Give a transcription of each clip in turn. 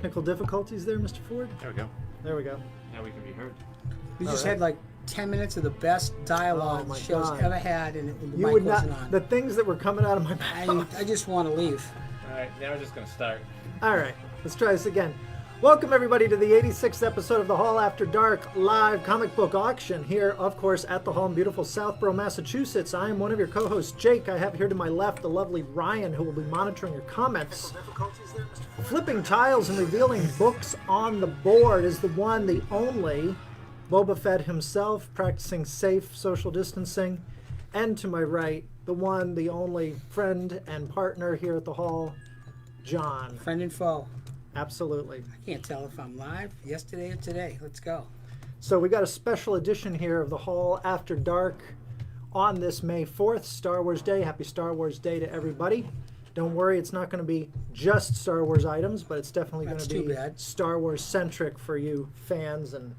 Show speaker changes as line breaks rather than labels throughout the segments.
technical difficulties there, Mr. Ford?
There we go.
There we go.
Now we can be heard.
We just had like 10 minutes of the best dialogue the show's ever had, and the
You
mic
would
wasn't
not.
on.
The things that were coming out of my mouth.
I just want to leave.
All right, now we're just going to start.
All right, let's try this again. Welcome everybody to the 86th episode of the Hall After Dark live comic book auction here, of course, at the Hall in beautiful Southborough, Massachusetts. I am one of your co-hosts, Jake. I have here to my left the lovely Ryan, who will be monitoring your comments. Flipping tiles and revealing books on the board is the one, the only, Boba Fett himself, practicing safe social distancing. And to my right, the one, the only friend and partner here at the Hall, John.
Friend and foe.
Absolutely.
I can't tell if I'm live yesterday or today. Let's go.
So we got a special edition here of the Hall After Dark on this May 4th, Star Wars Day. Happy Star Wars Day to everybody. Don't worry, it's not going to be just Star Wars items, but it's definitely going to be Star Wars centric for you fans and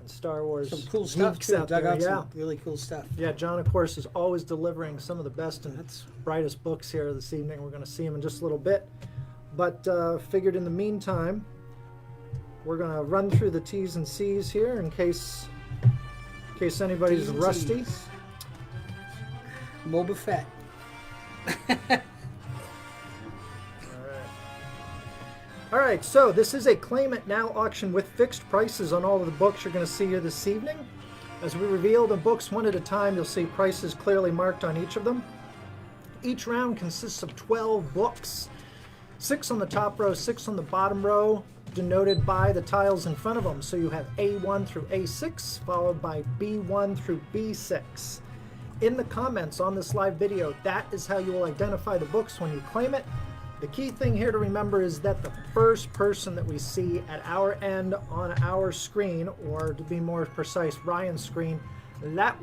Star Wars.
Some cool stuff too.
Out
Dug
there.
out some really cool stuff.
Yeah, John, of course, is always delivering some of the best and brightest books here this evening. We're going to see him in just a little bit. But figured in the meantime, we're going to run through the T's and C's here in case anybody's rusty.
Boba Fett.
All right, so this is a Claim It Now auction with fixed prices on all of the books you're going to see here this evening. As we reveal the books one at a time, you'll see prices clearly marked on each of them. Each round consists of 12 books. 6 on the top row, 6 on the bottom row, denoted by the tiles in front of them. So you have A1 through A6, followed by B1 through B6. In the comments on this live video, that is how you will identify the books when you claim it. The key thing here to remember is that the first person that we see at our end on our screen, or to be more precise, Ryan's screen, that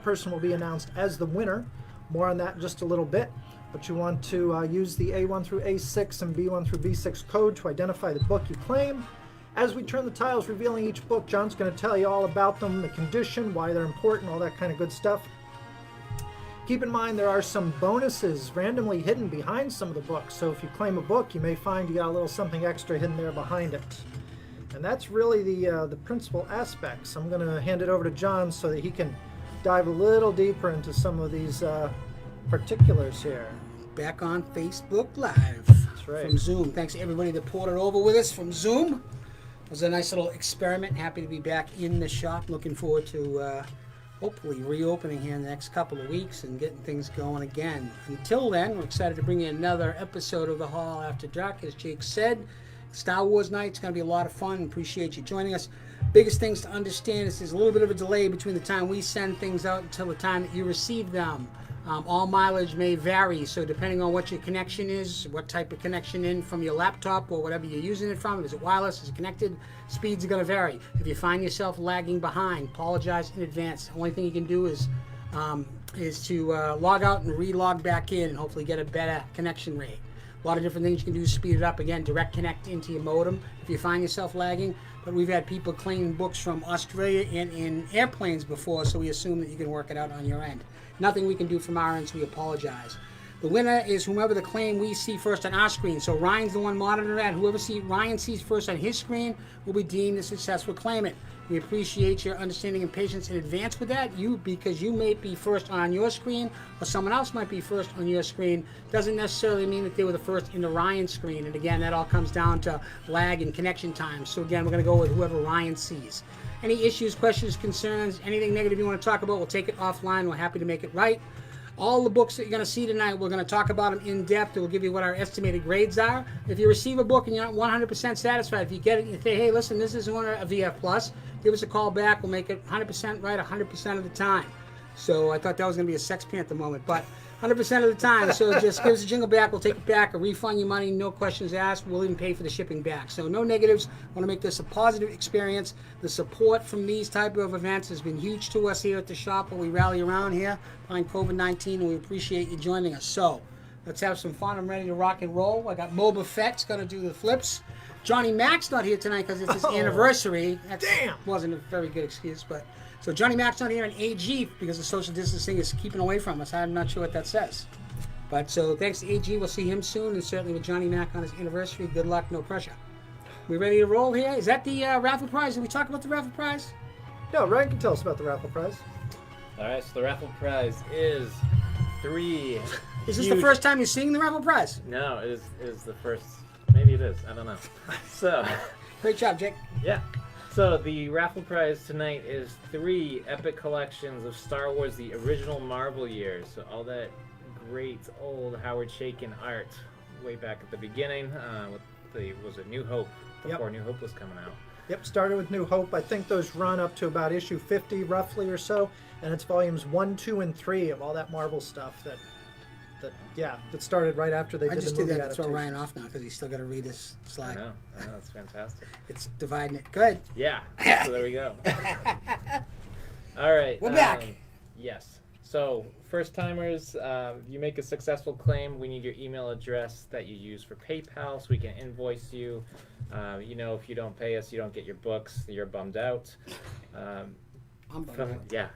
person will be announced as the winner. More on that in just a little bit. But you want to use the A1 through A6 and B1 through B6 code to identify the book you claim. As we turn the tiles revealing each book, John's going to tell you all about them, the condition, why they're important, all that kind of good stuff. Keep in mind there are some bonuses randomly hidden behind some of the books. So if you claim a book, you may find you got a little something extra hidden there behind it. And that's really the principal aspects. I'm going to hand it over to John so that he can dive a little deeper into some of these particulars here.
Back on Facebook Live.
That's right.
From Zoom. Thanks to everybody that ported over with us from Zoom. It was a nice little experiment. Happy to be back in the shop. Looking forward to hopefully reopening here in the next couple of weeks and getting things going again. Until then, we're excited to bring you another episode of the Hall After Dark. As Jake said, Star Wars night. It's going to be a lot of fun. Appreciate you joining us. Biggest things to understand is there's a little bit of a delay between the time we send things out until the time that you receive them. All mileage may vary, so depending on what your connection is, what type of connection in from your laptop or whatever you're using it from, is it wireless, is it connected, speeds are going to vary. If you find yourself lagging behind, apologize in advance. The only thing you can do is to log out and re-log back in and hopefully get a better connection rate. A lot of different things you can do to speed it up. Again, direct connect into your modem if you find yourself lagging. But we've had people claim books from Australia and in airplanes before, so we assume that you can work it out on your end. Nothing we can do from our end, so we apologize. The winner is whomever the claim we see first on our screen. So Ryan's the one monitoring that. Whoever Ryan sees first on his screen will be deemed a successful claimant. We appreciate your understanding and patience in advance with that. Because you may be first on your screen or someone else might be first on your screen doesn't necessarily mean that they were the first in the Ryan screen. And again, that all comes down to lag and connection time. So again, we're going to go with whoever Ryan sees. Any issues, questions, concerns, anything negative you want to talk about, we'll take it offline. We're happy to make it right. All the books that you're going to see tonight, we're going to talk about them in depth. We'll give you what our estimated grades are. If you receive a book and you're not 100% satisfied, if you get it and you say, hey, listen, this isn't a VF+, give us a call back. We'll make it 100% right 100% of the time. So I thought that was going to be a sex pee at the moment, but 100% of the time. So just give us a jingle back. We'll take it back, or refund your money, no questions asked. We'll even pay for the shipping back. So no negatives. I want to make this a positive experience. The support from these type of events has been huge to us here at the shop when we rally around here behind COVID-19, and we appreciate you joining us. So let's have some fun. I'm ready to rock and roll. I got Boba Fett's going to do the flips. Johnny Mac's not here tonight because it's his anniversary. That wasn't a very good excuse, but so Johnny Mac's not here in AG because the social distancing is keeping away from us. I'm not sure what that says. But so thanks to AG. We'll see him soon, and certainly with Johnny Mac on his anniversary. Good luck, no pressure. We ready to roll here? Is that the raffle prize? Did we talk about the raffle prize?
No, Ryan can tell us about the raffle prize.
All right, so the raffle prize is 3.
Is this the first time you're seeing the raffle prize?
No, it is the first. Maybe it is. I don't know. So,
Great job, Jake.
yeah. So the raffle prize tonight is 3 epic collections of Star Wars, the original Marvel years. So all that great old Howard Chaykin art way back at the beginning. Was it New Hope? Before New Hope was coming out.
Yep, started with New Hope. I think those run up to about issue 50 roughly or so, and it's volumes 1, 2, and 3 of all that Marvel stuff that started right after they
I
did
just
the
did
movie
that to throw
adaptation.
Ryan off now because he's still got to read his slide.
I know, it's fantastic.
It's dividing it. Good.
Yeah, so there we go. All right.
We're back.
Yes. So, first timers, you make a successful claim. We need your email address that you use for PayPal so we can invoice you. If you don't pay us, you don't get your books. You're bummed out.
I'm bummed out.
Yeah.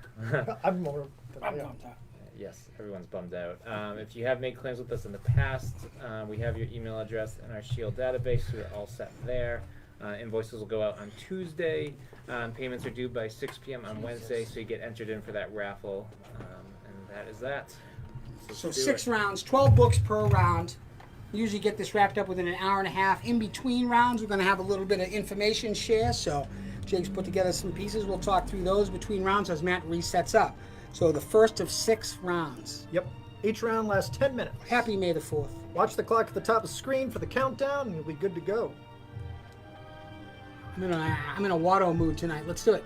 I'm more.
I'm bummed out.
Yes, everyone's bummed out. If you have made claims with us in the past, we have your email address in our Shield database, so you're all set there. Invoices will go out on Tuesday. Payments are due by 6 p.m. on Wednesday, so you get entered in for that raffle. And that is that.
So 6 rounds, 12 books per round. We usually get this wrapped up within an hour and a half. In between rounds, we're going to have a little bit of information share. So Jake's put together some pieces. We'll talk through those between rounds as Matt resets up. So the first of 6 rounds.
Yep. Each round lasts 10 minutes.
Happy May the 4th.
Watch the clock at the top of the screen for the countdown, and you'll be good to go.
I'm in a Watto mood tonight. Let's do it.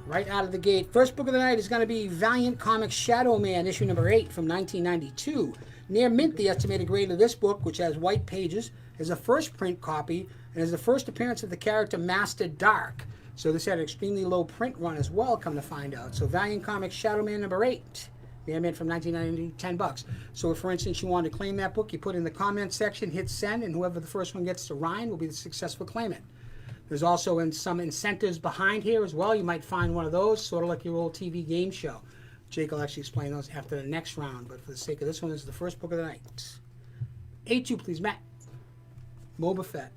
Right out of the gate. First book of the night is going to be Valiant Comics Shadow Man, issue number 8 from 1992. Near mint, the estimated grade of this book, which has white pages, is a first print copy and is the first appearance of the character Master Dark. So this had an extremely low print run as well, come to find out. So Valiant Comics Shadow Man number 8. Near mint from 1990, $10. So if, for instance, you wanted to claim that book, you put it in the comment section, hit send, and whoever the first one gets to Ryan will be the successful claimant. There's also some incentives behind here as well. You might find one of those, sort of like your old TV game show. Jake will actually explain those after the next round, but for the sake of this one, this is the first book of the night. A2, please, Matt. Boba Fett.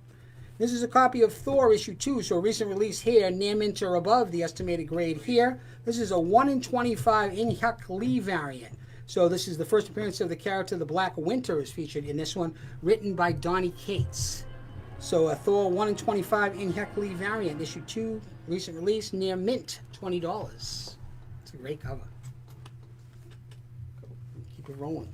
This is a copy of Thor issue 2, so a recent release here, near mint or above the estimated grade here. This is a 1 in 25 In-Hyuk Lee variant. So this is the first appearance of the character The Black Winter is featured in this one, written by Donny Cates. So a Thor 1 in 25 In-Hyuk Lee variant, issue 2, recent release, near mint, $20. It's a great cover. Keep it rolling.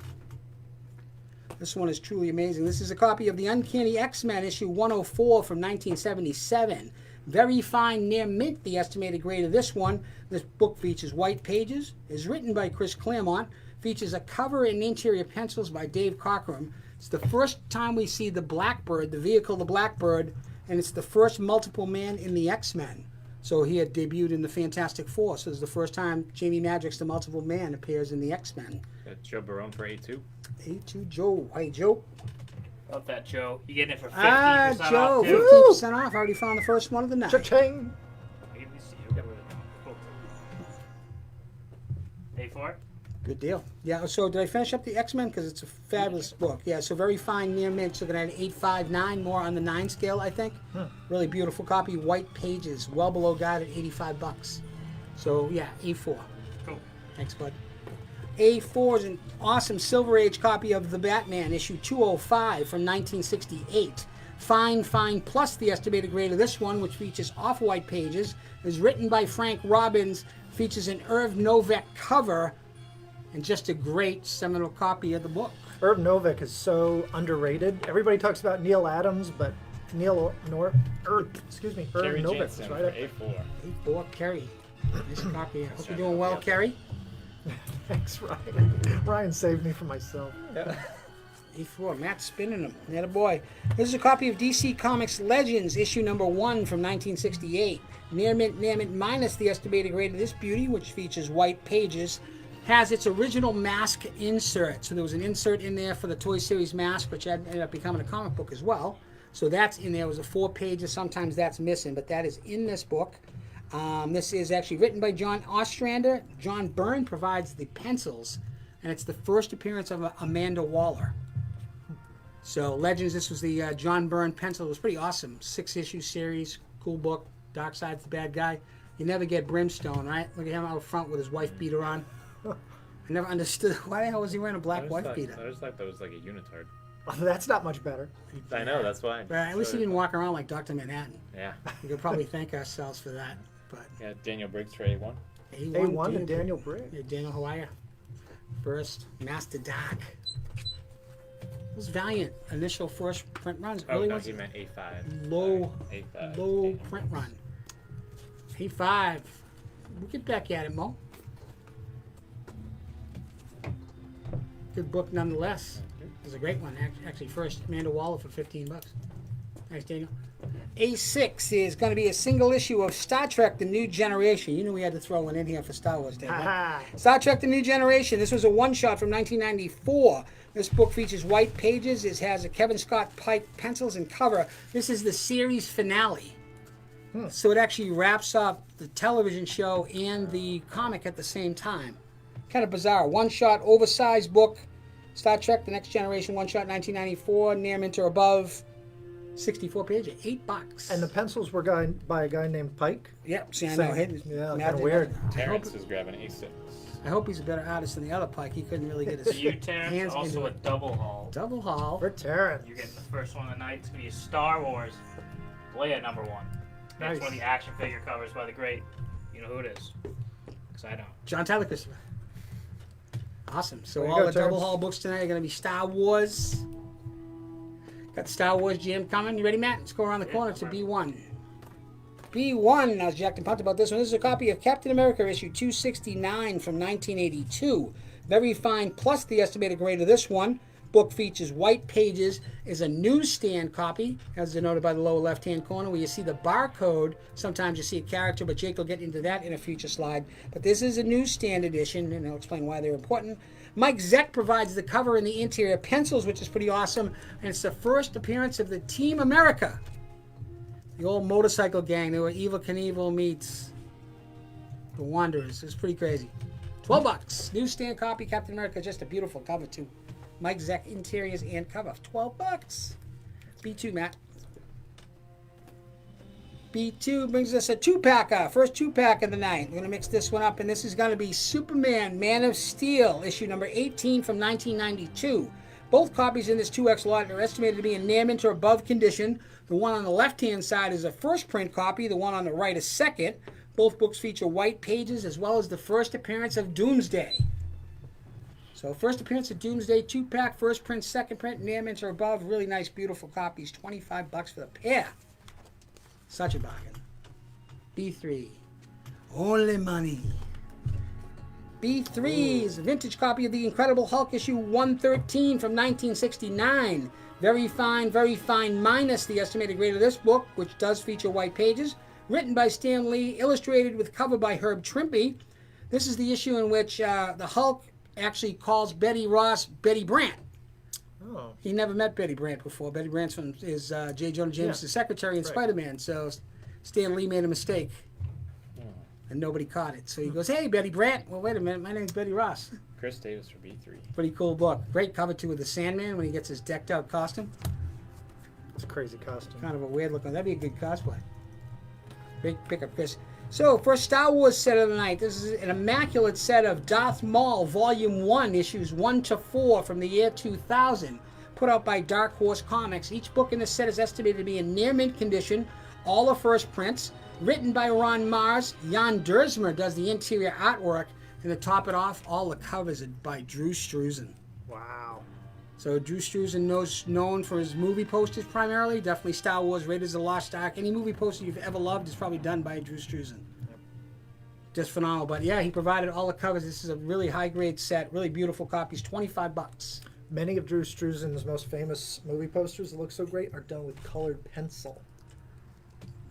This one is truly amazing. This is a copy of the Uncanny X-Men issue 104 from 1977. Very fine, near mint, the estimated grade of this one. This book features white pages, is written by Chris Claremont, features a cover and interior pencils by Dave Cockrum. It's the first time we see the Blackbird, the vehicle, the Blackbird, and it's the first multiple man in the X-Men. So he had debuted in the Fantastic Four. So it's the first time Jamie Magic's the multiple man appears in the X-Men.
Joe Barone for A2.
A2 Joe. Hey, Joe.
Love that, Joe. You getting it for 50%
Joe,
off, too?
50% off. Already found the first one of the night.
Cha-ching!
Let me see. Okay. Cool. A4?
Good deal. Yeah, so did I finish up the X-Men? Because it's a fabulous book. Yeah, so very fine near mint. So we're going to add 859, more on the 9 scale, I think. Really beautiful copy. White pages, well below guide at $85. So, yeah, A4.
Cool.
Thanks, bud. A4 is an awesome Silver Age copy of The Batman, issue 205 from 1968. Fine, plus the estimated grade of this one, which features off-white pages, is written by Frank Robbins, features an Irv Novak cover, and just a great seminal copy of the book.
Irv Novak is so underrated. Everybody talks about Neil Adams, but Irv
Kerry
Novak
Jansen
is
for
right up.
A4.
A4, Kerry. Nice copy. I hope you're doing well, Kerry.
Thanks, Ryan. Ryan saved me from myself.
A4, Matt's spinning them. That boy. This is a copy of DC Comics Legends, issue number 1 from 1968. Near mint minus the estimated grade of this beauty, which features white pages, has its original mask insert. So there was an insert in there for the Toy Series mask, which ended up becoming a comic book as well. So that's in there. It was a 4 pages. Sometimes that's missing, but that is in this book. This is actually written by John Ostrander. John Byrne provides the pencils, and it's the first appearance of Amanda Waller. So Legends, this was the John Byrne pencil. It was pretty awesome. 6-issue series, cool book. Darkseid's the bad guy. You never get Brimstone, right? Look at him out front with his wife beater on. I never understood why the hell was he wearing a black wife beater.
I just thought that was like a unitard.
That's not much better.
I know, that's why.
But at least he didn't walk around like Dr. Manhattan.
Yeah.
We could probably thank ourselves for that. But
Yeah, Daniel Briggs for A1.
A1 to Daniel Briggs.
Yeah, Daniel Hawaii. First, Master Dark. It was Valiant. Initial first print runs.
Oh,
Early
no,
ones.
he meant A5.
Low,
Sorry, A5.
low print run. A5. We'll get back at it, Mo. Good book nonetheless. It was a great one. Actually, first, Amanda Waller for $15. Thanks, Daniel. A6 is going to be a single issue of Star Trek The New Generation. You knew we had to throw one in here for Star Wars Day, right?
Haha.
Star Trek The New Generation. This was a one-shot from 1994. This book features white pages. It has a Kevin Scott Pike pencils and cover. This is the series finale. So it actually wraps up the television show and the comic at the same time. Kind of bizarre. One-shot, oversized book. Star Trek The Next Generation, one-shot, 1994. Near mint or above. 64 pages, $8.
And the pencils were by a guy named Pike.
Yep, see, I
Same.
know. Hidden,
Yeah,
imagine
kinda weird.
that.
Terrence is grabbing A6.
I hope he's a better artist than the other Pike. He couldn't really get his
You, Terrence,
hands
also
into
a
it.
double haul.
Double haul.
For Terrence.
You're getting the first one of the night. It's going to be a Star Wars Leia #1.
Nice.
It's one of the action figure covers by the great. You know who it is. Because I don't.
John Tyler Christopher. Awesome. So
There you
all
go,
the double
Terrence.
haul books tonight are going to be Star Wars. Got the Star Wars Jam coming. You ready, Matt? Let's go around the
Yeah,
corner
I'm
to
ready.
B1. B1, I was jacked and pumped about this one. This is a copy of Captain America issue 269 from 1982. Very fine, plus the estimated grade of this one. Book features white pages, is a newsstand copy, as denoted by the lower left-hand corner, where you see the barcode. Sometimes you see a character, but Jake will get into that in a future slide. But this is a newsstand edition, and I'll explain why they're important. Mike Zeck provides the cover and the interior pencils, which is pretty awesome, and it's the first appearance of the Team America. The old motorcycle gang. They were Evel Knievel meets the Wanderers. It's pretty crazy. $12. Newsstand copy, Captain America. Just a beautiful cover, too. Mike Zeck interiors and cover. $12. B2, Matt. B2 brings us a two-packer. First two-pack of the night. We're going to mix this one up, and this is going to be Superman, Man of Steel, issue number 18 from 1992. Both copies in this 2X lot are estimated to be in near mint or above condition. The one on the left-hand side is a first print copy. The one on the right is second. Both books feature white pages as well as the first appearance of Doomsday. So first appearance of Doomsday, two-pack, first print, second print, near mint or above. Really nice, beautiful copies. $25 for the pair. Such a bargain. B3. Only money. B3 is a vintage copy of the Incredible Hulk issue 113 from 1969. Very fine, minus the estimated grade of this book, which does feature white pages. Written by Stan Lee, illustrated with cover by Herb Trimpe. This is the issue in which the Hulk actually calls Betty Ross Betty Brant.
Oh.
He never met Betty Brant before. Betty Brant is J. Jonah Jameson' secretary in
Right.
Spider-Man. So Stan Lee made a mistake, and nobody caught it. So he goes, "Hey, Betty Brant." Well, wait a minute. My name's Betty Ross.
Chris Davis for B3.
Pretty cool book. Great cover too with the Sandman when he gets his decked out costume.
It's a crazy costume.
Kind of a weird looking. That'd be a good cosplay. Big pickup, Chris. So, first Star Wars set of the night. This is an immaculate set of Darth Maul Volume 1, issues 1 to 4 from the year 2000, put out by Dark Horse Comics. Each book in this set is estimated to be in near mint condition. All are first prints. Written by Ron Mars. Jan Dersmer does the interior artwork. And to top it off, all the covers are by Drew Struzan.
Wow.
So Drew Struzan known for his movie posters primarily. Definitely Star Wars, Raiders of the Lost Ark. Any movie poster you've ever loved is probably done by Drew Struzan.
Yep.
Just phenomenal. But yeah, he provided all the covers. This is a really high-grade set. Really beautiful copies. $25.
Many of Drew Struzan's most famous movie posters that look so great are done with colored pencil.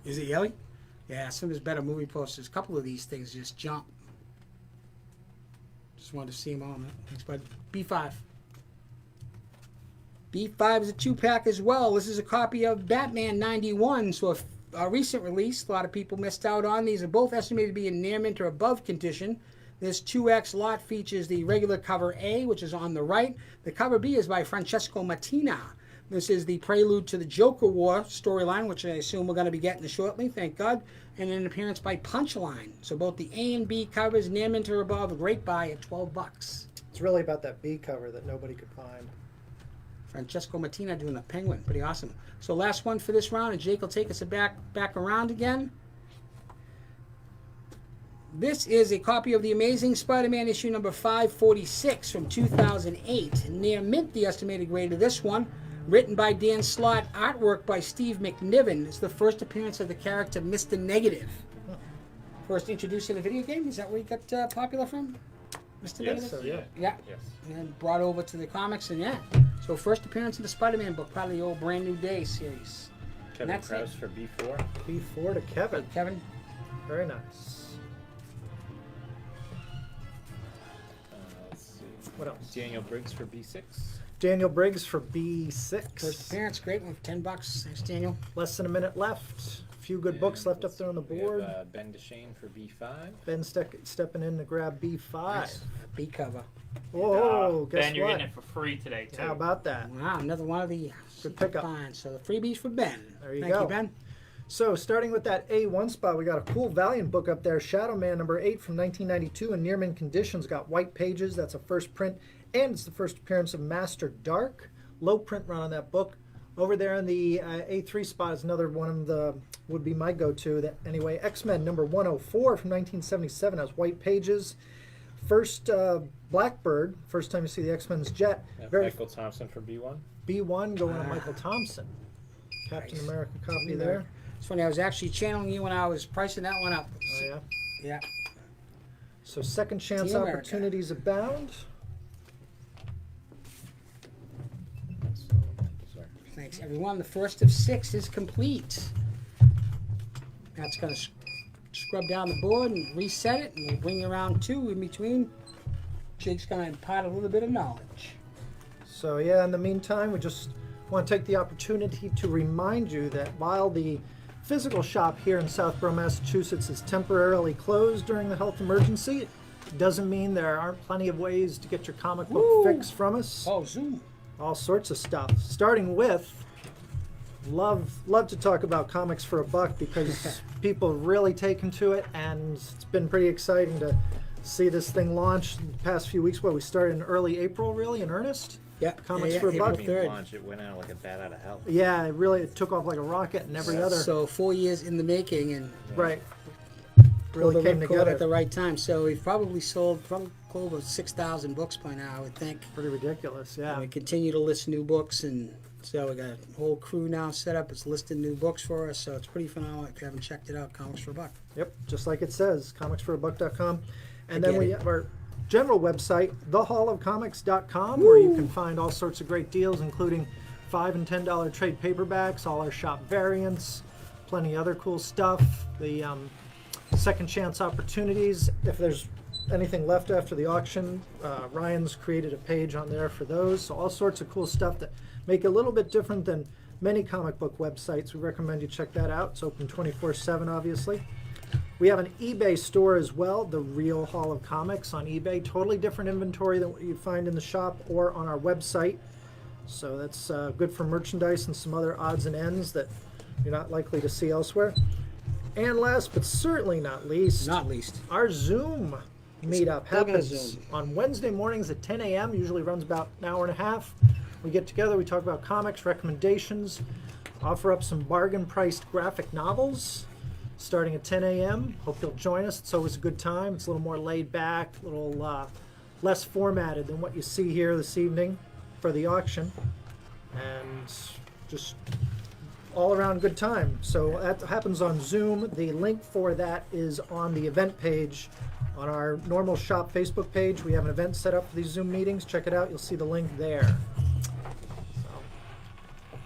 Is it Yelly? Yeah, some of his better movie posters. A couple of these things just jump. Just wanted to see them all, man. Thanks, bud. B5. B5 is a two-pack as well. This is a copy of Batman 91, so recent release. A lot of people missed out on. These are both estimated to be in near mint or above condition. This 2X lot features the regular cover A, which is on the right. The cover B is by Francesco Mattina. This is the prelude to the Joker War storyline, which I assume we're going to be getting shortly, thank God. And an appearance by Punchline. So both the A and B covers, near mint or above, a great buy at $12.
It's really about that B cover that nobody could find.
Francesco Mattina doing a penguin. Pretty awesome. So last one for this round, and Jake will take us back around again. This is a copy of The Amazing Spider-Man issue number 546 from 2008. Near mint, the estimated grade of this one. Written by Dan Slott, artwork by Steve McNiven. It's the first appearance of the character Mr. Negative. First introduced in a video game. Is that where he got popular from? Mr. Negative?
So, yeah.
Yeah.
Yes.
And then brought over to the comics, and yeah. So first appearance in the Spider-Man book, part of the old Brand New Day series.
Kevin
that's
Krause
it.
for B4.
B4 to Kevin.
Hey, Kevin.
Very nice.
Let's see.
What else?
Daniel Briggs for B6.
Daniel Briggs for B6.
First appearance, great one for $10. Thanks, Daniel.
Less than a minute left. A few good books left up there on the
We
board.
have, Ben DeShane for B5.
Ben stepping in to grab B5.
Nice. B cover.
Whoa, guess
Ben, you're
what?
getting it for free today, too.
How about that?
Wow, another one of the
Good pickup.
finds. So the freebies for Ben.
There you
Thank
go.
you, Ben.
So, starting with that A1 spot, we got a cool Valiant book up there, Shadow Man number 8 from 1992 in near mint conditions. Got white pages. That's a first print, and it's the first appearance of Master Dark. Low print run on that book. Over there in the A3 spot is another one of the, would be my go-to. That anyway, X-Men number 104 from 1977 has white pages. First Blackbird, first time you see the X-Men's jet. Very
Michael Thompson for B1.
B1 going to Michael Thompson. Captain
Nice.
America copy there.
It's funny, I was actually channeling you when I was pricing that one up.
Oh yeah.
Yeah.
So second chance
Team America.
opportunities abound.
Sorry.
Thanks, everyone. The first of 6 is complete. That's going to scrub down the board and reset it, and we'll bring you around 2 in between. Jake's going to impart a little bit of knowledge.
So yeah, in the meantime, we just want to take the opportunity to remind you that while the physical shop here in Southborough, Massachusetts is temporarily closed during the health emergency, it doesn't mean there aren't plenty of ways to get your comic book
Woo!
fix from us.
Oh, Zoom.
All sorts of stuff. Starting with, love to talk about comics for a buck because people have really taken to it, and it's been pretty exciting to see this thing launch in the past few weeks. Well, we started in early April, really, in earnest.
Yeah.
Comics for a
April
buck.
When
3rd.
you launch, it went out like a bat out of hell.
Yeah, it took off like a rocket and every other.
So 4 years in the making, and
Right.
pulled
Really
the
came
ripcord
together.
at the right time. So we've probably sold over 6,000 books by now, I would think.
Pretty ridiculous,
And
yeah.
we continue to list new books, and so we got a whole crew now set up. It's listing new books for us, so it's pretty phenomenal. If you haven't checked it out, Comics for a Buck.
Yep, just like it says, comicsforabuck.com. And
I
then
get
we
it.
have our general website, thehaulofcomics.com, where you can find all sorts of great deals, including $5 and $10 trade paperbacks, all our shop variants, plenty of other cool stuff, the second chance opportunities. If there's anything left after the auction, Ryan's created a page on there for those. So all sorts of cool stuff that make it a little bit different than many comic book websites. We recommend you check that out. It's open 24/7, obviously. We have an eBay store as well, the Real Hall of Comics on eBay. Totally different inventory than what you find in the shop or on our website. So that's good for merchandise and some other odds and ends that you're not likely to see elsewhere. And last but certainly not least,
Not least.
our Zoom meetup
Plug in a
happens
Zoom.
on Wednesday mornings at 10 a.m. Usually runs about an hour and a half. We get together, we talk about comics, recommendations, offer up some bargain priced graphic novels starting at 10 a.m. Hope you'll join us. It's always a good time. It's a little more laid back, a little less formatted than what you see here this evening for the auction. And just all around good time. So that happens on Zoom. The link for that is on the event page on our normal shop Facebook page. We have an event set up for these Zoom meetings. Check it out. You'll see the link there. So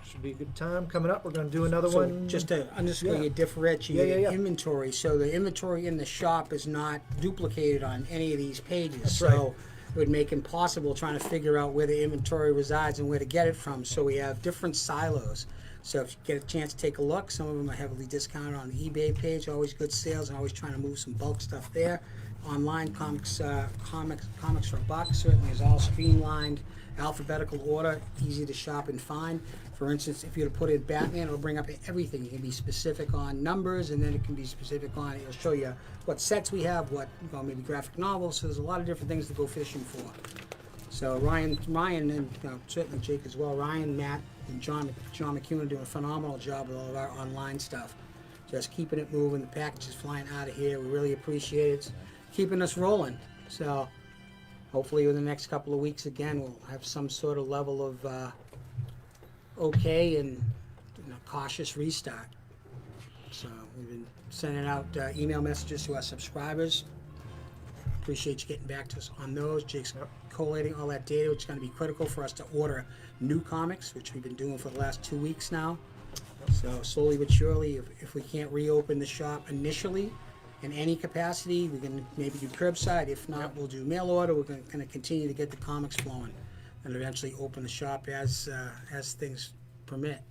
should be a good time coming up. We're going to do another
So
one.
just to underscore
Yeah.
your differentiated
Yeah.
inventory. So the inventory in the shop is not duplicated on any of these pages.
That's
so
right.
it would make impossible trying to figure out where the inventory resides and where to get it from. So we have different silos. So if you get a chance to take a look, some of them are heavily discounted on the eBay page. Always good sales, and always trying to move some bulk stuff there. Online comics for a buck certainly is all streamlined, alphabetical order, easy to shop and find. For instance, if you were to put in Batman, it'll bring up everything. You can be specific on numbers, and then it can be specific on, it'll show you what sets we have, what, well, maybe graphic novels. So there's a lot of different things to go fishing for. So Ryan, and certainly Jake as well. Ryan, Matt, and John McEwen do a phenomenal job with all of our online stuff. Just keeping it moving. The package is flying out of here. We really appreciate it. It's keeping us rolling. So hopefully within the next couple of weeks, again, we'll have some sort of level of okay and cautious restart. So we've been sending out email messages to our subscribers. Appreciate you getting back to us on those. Jake's collating all that data, which is going to be critical for us to order new comics, which we've been doing for the last 2 weeks now. So slowly but surely, if we can't reopen the shop initially in any capacity, we can maybe do curbside. If not, we'll do mail order. We're going to continue to get the comics flowing and eventually open the shop as things permit.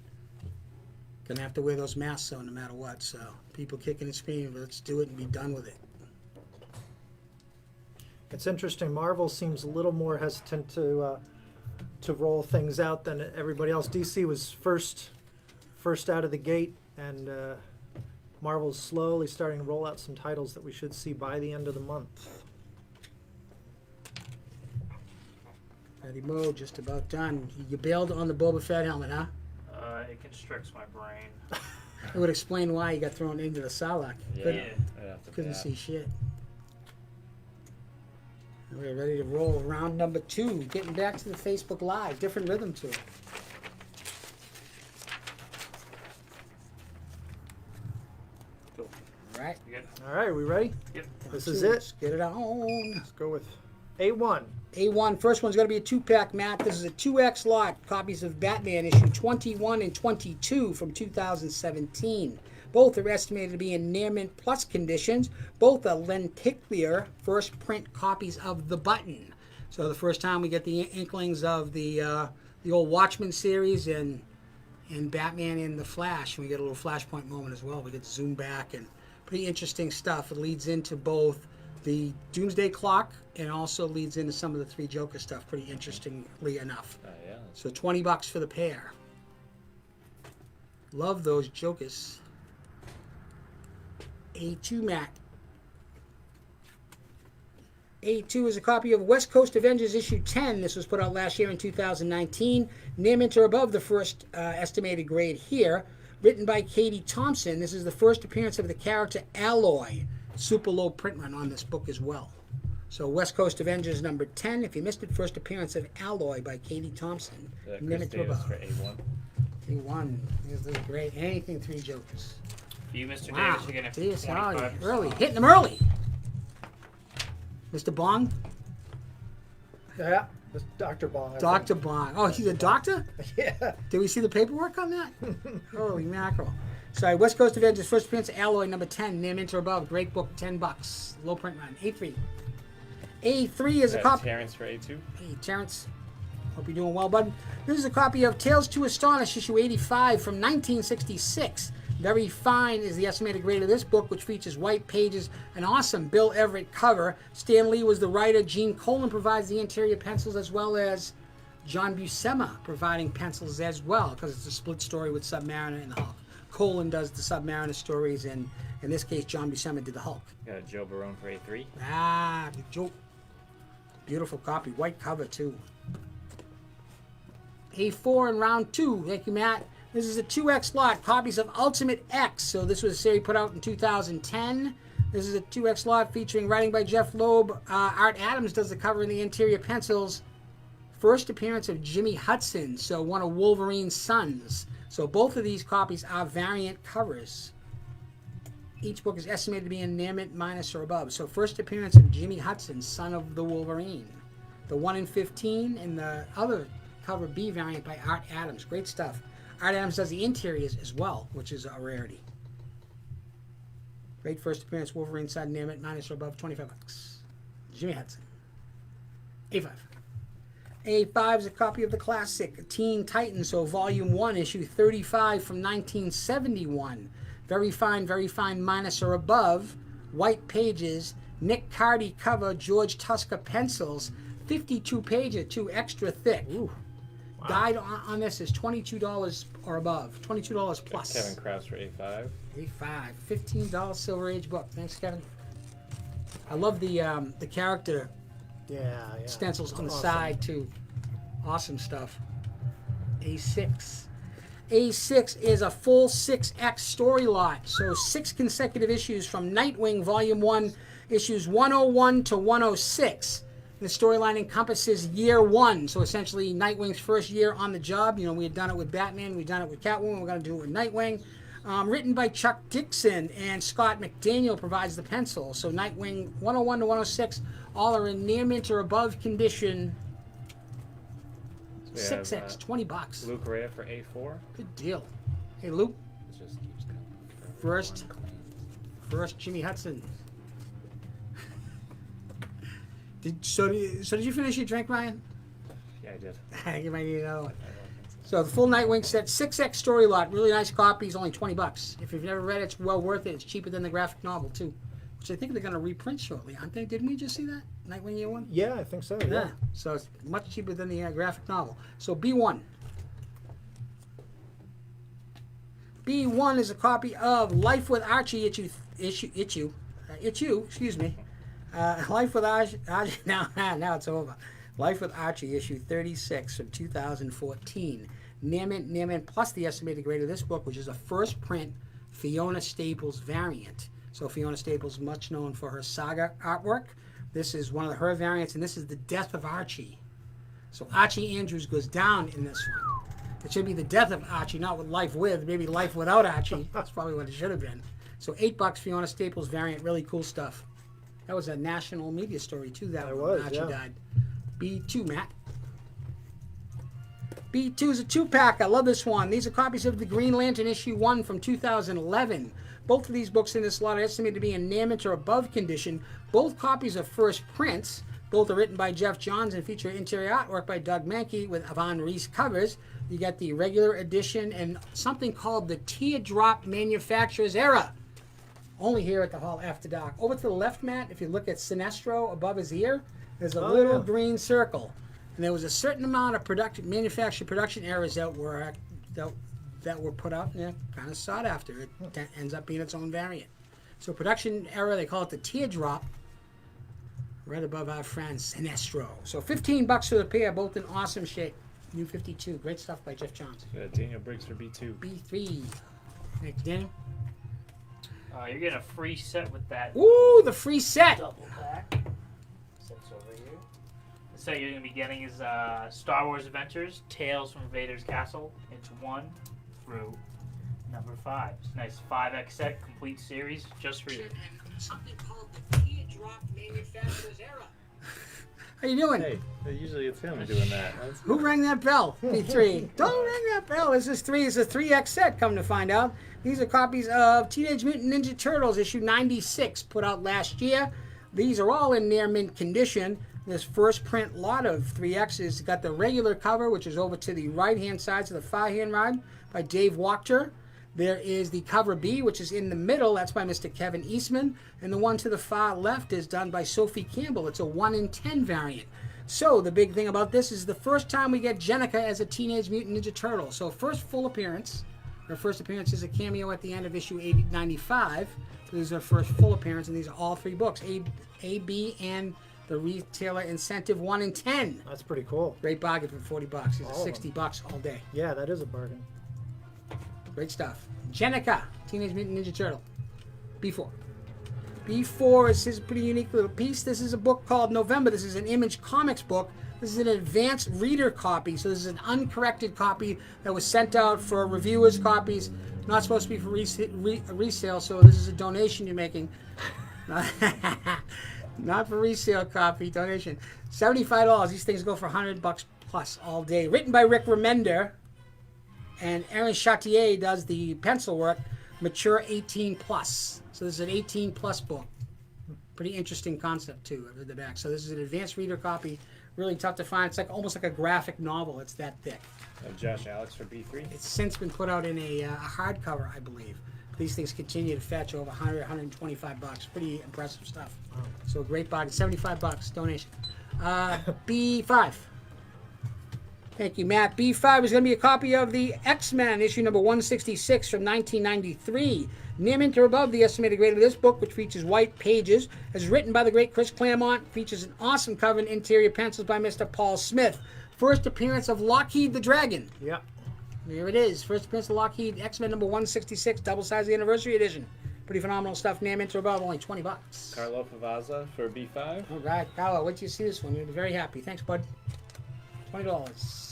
Gonna have to wear those masks though, no matter what. So people kicking and screaming, but let's do it and be done with it.
It's interesting. Marvel seems a little more hesitant to roll things out than everybody else. DC was first out of the gate, and Marvel's slowly starting to roll out some titles that we should see by the end of the month.
Ready Mo, just about done. You bailed on the Boba Fett helmet, huh?
It constricts my brain.
It would explain why you got thrown into the Sarlacc.
Yeah.
Couldn't,
Right off the
couldn't
bat.
see shit. We're ready to roll round number 2. Getting back to the Facebook Live. Different rhythm to it.
Cool.
All right.
You good?
All right, are we ready?
Yep.
This
Round
is
two.
it.
Let's get it on.
Let's go with A1.
A1, first one's going to be a 2-pack, Matt. This is a 2X lot. Copies of Batman issue 21 and 22 from 2017. Both are estimated to be in near mint plus conditions. Both are lenticular first print copies of The Button. So the first time we get the inklings of the old Watchmen series and Batman in the Flash. We get a little Flashpoint moment as well. We get to zoom back, and pretty interesting stuff. It leads into both the Doomsday Clock and also leads into some of the Three Joker stuff, pretty interestingly enough.
Yeah.
So $20 for the pair. Love those Jokers. A2 Mac. A2 is a copy of West Coast Avengers issue 10. This was put out last year in 2019. Near mint or above the first estimated grade here. Written by Katie Thompson. This is the first appearance of the character Alloy. Super low print run on this book as well. So West Coast Avengers number 10. If you missed it, first appearance of Alloy by Katie Thompson.
Chris Davis for A1.
A1. This is great. Anything Three Jokers.
For you, Mr.
Wow.
Davis, you're getting
Davis,
25%.
early. Hitting them early. Mr. Bong?
Yeah, this Dr. Bong. I
Dr. Bong. Oh, he's a doctor?
think. Yeah.
Did we see the paperwork on that? Holy mackerel. Sorry, West Coast Avengers, first appearance, Alloy, number 10, near mint or above. Great book, $10. Low print run. A3. A3 is a copy.
Terrence for A2.
Hey, Terrence. Hope you're doing well, bud. This is a copy of Tales to Astonish, issue 85 from 1966. Very fine is the estimated grade of this book, which features white pages, an awesome Bill Everett cover. Stan Lee was the writer. Gene Colan provides the interior pencils, as well as John Buscema providing pencils as well, because it's a split story with Submariner and the Hulk. Colan does the Submariner stories, and in this case, John Buscema did the Hulk.
Got Joe Barone for A3.
Ah, big joke. Beautiful copy. White cover, too. A4 in round 2. Thank you, Matt. This is a 2X lot. Copies of Ultimate X. So this was a series put out in 2010. This is a 2X lot featuring writing by Jeff Loeb. Art Adams does the cover and the interior pencils. First appearance of Jimmy Hudson, so one of Wolverine's sons. So both of these copies are variant covers. Each book is estimated to be in near mint, minus, or above. So first appearance of Jimmy Hudson, son of the Wolverine. The 1 in 15 and the other cover B variant by Art Adams. Great stuff. Art Adams does the interiors as well, which is a rarity. Great first appearance, Wolverine side, near mint, minus, or above, $25. Jimmy Hudson. A5. A5 is a copy of the classic Teen Titans, so Volume 1, Issue 35 from 1971. Very fine, minus or above. White pages, Nick Cardy cover, George Tusker pencils, 52 pages, 2 extra thick.
Ooh. Wow.
Guide on this is $22 or above, $22 plus.
Kevin Krause for A5.
A5, $15 Silver Age book. Thanks, Kevin. I love the character
Yeah.
stencils on the
Awesome.
side too. Awesome stuff. A6. A6 is a full 6X story lot. So 6 consecutive issues from Nightwing Volume 1, issues 101 to 106. The storyline encompasses year 1. So essentially Nightwing's first year on the job. You know, we had done it with Batman, we've done it with Catwoman, we're going to do it with Nightwing. Written by Chuck Dixon, and Scott McDaniel provides the pencil. So Nightwing 101 to 106, all are in near mint or above condition.
So we
6X,
have,
$20.
Luke Rea for A4.
Good deal. Hey, Luke,
It just keeps coming.
First.
One claim.
first Jimmy Hudson. Did you finish your drink, Ryan?
Yeah, I did.
I think you might need another one.
I don't think so.
So the full Nightwing set, 6X story lot, really nice copies, only $20. If you've never read it, it's well worth it. It's cheaper than the graphic novel too, which I think they're going to reprint shortly, aren't they? Didn't we just see that Nightwing Year 1?
Yeah, I think so. Yeah.
Yeah. So it's much cheaper than the graphic novel. So B1. B1 is a copy of Life with Archie issue. Life with Archie. Now it's over. Life with Archie, issue 36 from 2014. Near mint, plus the estimated grade of this book, which is a first print Fiona Staples variant. So Fiona Staples, much known for her saga artwork. This is one of her variants, and this is the death of Archie. So Archie Andrews goes down in this one. It should be the death of Archie, not with life with, maybe life without Archie. That's probably what it should have been. So $8 Fiona Staples variant, really cool stuff. That was a national media story too, that
It
one,
was,
Archie
yeah.
died. B2, Matt. B2 is a 2-pack. I love this one. These are copies of the Green Lantern issue 1 from 2011. Both of these books in this lot are estimated to be in near mint or above condition. Both copies are first prints. Both are written by Jeff Johns and feature interior artwork by Doug Mankey with Yvonne Reese covers. You got the regular edition and something called the Teardrop Manufacturer's Era. Only here at the Hall After Dark. Over to the left, Matt, if you look at Sinestro above his ear, there's a little green circle. And there was a certain amount of manufactured production errors that were put out, and they're kind of sought after. It ends up being its own variant. So production error, they call it the Teardrop, right above our friend Sinestro. So $15 for the pair, both in awesome shape. New 52, great stuff by Jeff Johns.
Daniel Briggs for B2.
B3. Next, Daniel.
You're getting a free set with that
Ooh, the free set.
double pack. Sets over here. The set you're going to be getting is Star Wars Adventures, Tales from Vader's Castle. It's 1 through number 5. It's a nice 5X set, complete series, just for you.
Something called the Teardrop Manufacturer's Era. How you doing?
Hey, usually it's him doing that. That's
Who rang that bell? B3. Don't ring that bell. This is 3. It's a 3X set, come to find out. These are copies of Teenage Mutant Ninja Turtles, issue 96, put out last year. These are all in near mint condition. This first print lot of 3X's got the regular cover, which is over to the right-hand side, to the far-hand ride, by Dave Wachter. There is the cover B, which is in the middle. That's by Mr. Kevin Eastman. And the one to the far left is done by Sophie Campbell. It's a 1 in 10 variant. So the big thing about this is the first time we get Jennica as a Teenage Mutant Ninja Turtle. So first full appearance. Her first appearance is a cameo at the end of issue 95. So this is her first full appearance, and these are all 3 books. A, B, and the retailer incentive 1 in 10.
That's pretty cool.
Great bargain for $40. These are
All of them.
$60 all day.
Yeah, that is a bargain.
Great stuff. Jennica, Teenage Mutant Ninja Turtle. B4. B4 is his pretty unique little piece. This is a book called November. This is an Image Comics book. This is an advanced reader copy. So this is an uncorrected copy that was sent out for reviewers' copies. Not supposed to be for resale, so this is a donation you're making. Not for resale copy, donation. $75. These things go for $100 plus all day. Written by Rick Remender. And Aaron Chartier does the pencil work, mature 18 plus. So this is an 18 plus book. Pretty interesting concept too at the back. So this is an advanced reader copy Really tough to find. It's like almost like a graphic novel. It's that thick.
Josh Alex for B3.
It's since been put out in a hardcover, I believe. These things continue to fetch over 100, 125 bucks. Pretty impressive stuff.
Wow.
So a great body, 75 bucks donation. B5. Thank you, Matt. B5 is going to be a copy of the X-Men, issue number 166 from 1993. Near mint or above the estimated grade of this book, which features white pages, is written by the great Chris Claremont, features an awesome cover and interior pencils by Mr. Paul Smith. First appearance of Lockheed the Dragon.
Yeah.
There it is. First appearance of Lockheed, X-Men number 166, double-sized anniversary edition. Pretty phenomenal stuff. Near mint or above, only 20 bucks.
Carlo Favazza for B5.
All right, Carlo, wait till you see this one. You'll be very happy. Thanks, bud. $20.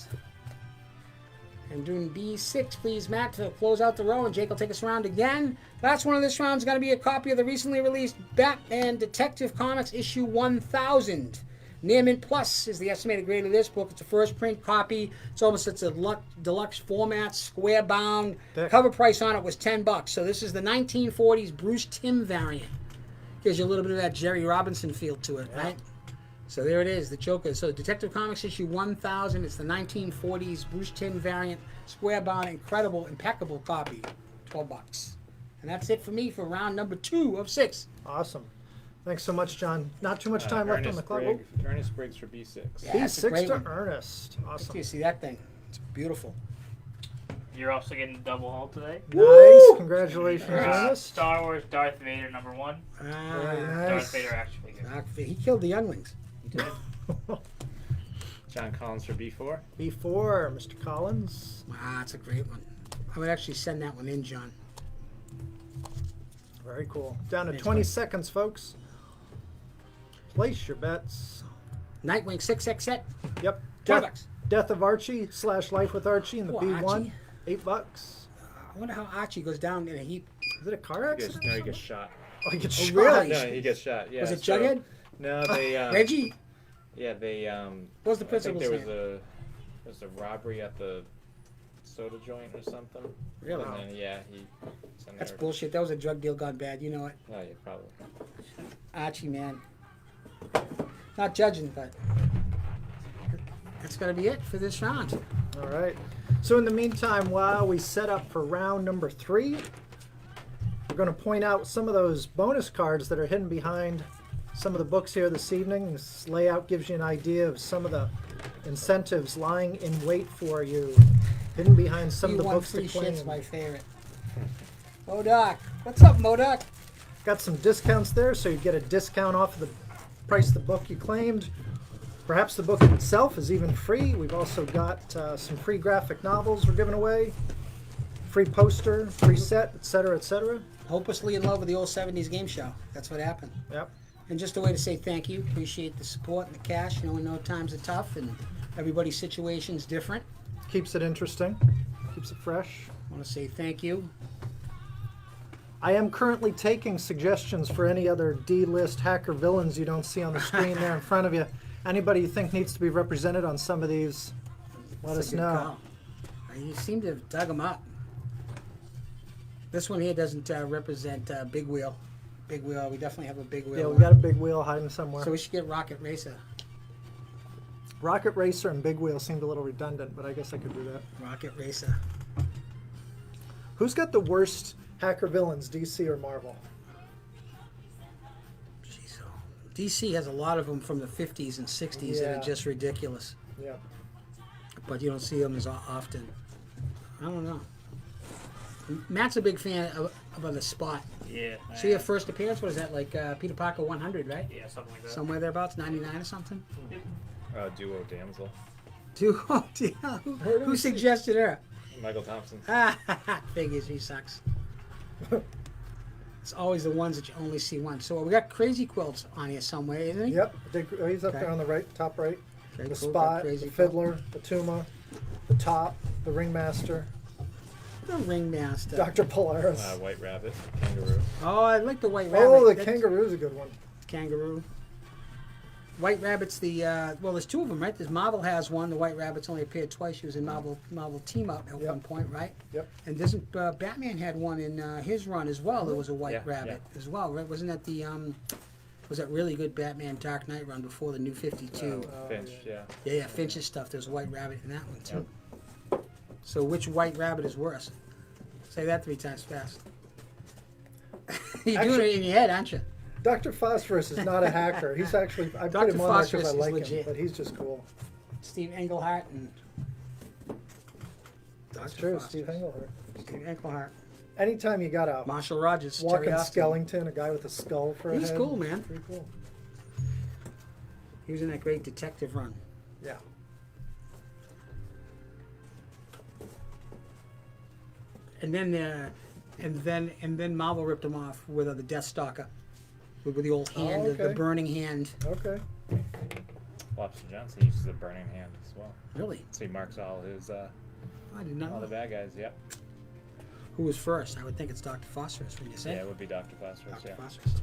And doing B6, please, Matt, to close out the row, and Jake will take us around again. Last one of this round is going to be a copy of the recently released Batman Detective Comics issue 1000. Near mint plus is the estimated grade of this book. It's a first print copy. It's a deluxe format, square bound.
Thick.
Cover price on it was $10. So this is the 1940s Bruce Timm variant. Gives you a little bit of that Jerry Robinson feel to it, right? So there it is, the Joker. So Detective Comics issue 1000. It's the 1940s Bruce Timm variant, square bound, incredible, impeccable copy. $12. And that's it for me for round number 2 of 6.
Awesome. Thanks so much, John. Not too much time left on the clock.
Ernest Briggs for B6.
Yeah, that's a
B6
great
to
one.
Ernest.
Wait
Awesome.
till you see that thing. It's beautiful.
You're also getting a double haul today.
Nice. Congratulations,
Uh,
Ernest.
Star Wars Darth Vader number 1.
Very
Ah,
Darth
nice.
Vader action figure.
he killed the younglings.
He did.
John Collins for B4.
B4, Mr. Collins.
Wow, that's a great one. I would actually send that one in, John.
Very cool. Down to
Thanks,
20
bud.
seconds, folks. Place your bets.
Nightwing 6XX.
Yep.
$12.
Death of Archie / Life with Archie in the
Oh,
B1.
Archie.
$8.
I wonder how Archie goes down in a heap.
Is it a car accident?
No, he gets shot.
Oh, he gets
Oh,
shot.
really?
No, he gets shot. Yeah.
Was it
so-
Jughead?
No, they.
Reggie?
Yeah, they.
What was the
I think
principal's
there
name?
was a robbery at the soda joint or something.
Really?
And then, yeah, he. was in
That's
there.
bullshit. That was a drug deal gone bad. You know it.
Oh, yeah, probably.
Archie, man. Not judging, but that's going to be it for this round.
All right. So in the meantime, while we set up for round number 3, we're going to point out some of those bonus cards that are hidden behind some of the books here this evening. This layout gives you an idea of some of the incentives lying in wait for you, hidden behind some of the books
free
to claim.
shit's my favorite. Modoc. What's up, Modoc?
Got some discounts there, so you get a discount off of the price of the book you claimed. Perhaps the book itself is even free. We've also got some free graphic novels we're giving away, free poster, free set, etc., etc.
Hopelessly in love with the old 70s game show. That's what happened.
Yep.
And just a way to say thank you. Appreciate the support and the cash. You know, we know times are tough and everybody's situation's different.
Keeps it interesting, keeps it fresh.
I want to say thank you.
I am currently taking suggestions for any other D-list hacker villains you don't see on the screen there in front of you. Anybody you think needs to be represented on some of these, let
That's
us
a good
know.
call. You seem to have dug them up. This one here doesn't represent Big Wheel. Big Wheel, we definitely have a Big Wheel.
Yeah, we
one.
got a big wheel hiding somewhere.
So we should get Rocket Racer.
Rocket Racer and Big Wheel seemed a little redundant, but I guess I could do that.
Rocket Racer.
Who's got the worst hacker villains, DC or Marvel?
Jeez, oh. DC has a lot of them from the 50s and 60s that
Yeah.
are just ridiculous.
Yeah.
But you don't see them as often. I don't know. Matt's a big fan of the Spot.
Yeah.
So your first appearance, what is that, like Peter Parker 100, right?
Yeah, something like that.
Somewhere thereabouts, 99 or something?
Duo Damsel.
Who suggested her?
Michael Thompson.
Figures, he sucks. It's always the ones that you only see once. So we got Crazy Quilts on here somewhere, isn't he?
Yep, he's up
Okay.
there on the right, top right.
Very
The
cool,
Spot,
got Crazy
the
Quilt.
Fiddler, the Tuma, the Top, the Ringmaster,
The Ringmaster.
Dr. Polaris.
White Rabbit. Kangaroo.
Oh, I like the White Rabbit.
Oh, the
That's-
Kangaroo's a good one.
Kangaroo. White Rabbit's the well. There's two of them, right? There's Marvel has one. The White Rabbit's only appeared twice. She was in Marvel Team Up at
Yep.
one point, right?
Yep.
And doesn't Batman had one in his run as well? There was a White
Yeah,
Rabbit as well, right? Wasn't that the was that really good Batman Dark Knight run before the New 52.
Finch, yeah.
Yeah, Finch's stuff. There's a White Rabbit in that one too. So which White Rabbit is worse? Say that 3 times fast. You're doing it in your head, aren't you?
Dr. Phosphorus is not a hacker. He's actually, I put
Dr.
him on there because
Phosphorus
I
is
like him,
legit.
but he's just cool.
Steve Englehart and
That's
Dr.
true,
Phosphorus.
Steve Englehart.
Steve Englehart.
Anytime you got a
Marshall Rogers.
walking
Terry Austin.
skeleton, a guy with a skull for a
He's
head.
cool, man.
Pretty cool.
He was in that great detective run.
Yeah.
And then Marvel ripped him off with the Deathstalker, with the old hand, the
okay.
burning hand.
Okay.
Lobster Johnson uses a burning hand as well.
Really?
So he marks all his
I did not
all
know.
the bad guys. Yep.
Who was first? I would think it's Dr. Phosphorus when you say
Yeah,
it.
it would be Dr. Phosphorus.
Dr.
Yeah.
Phosphorus.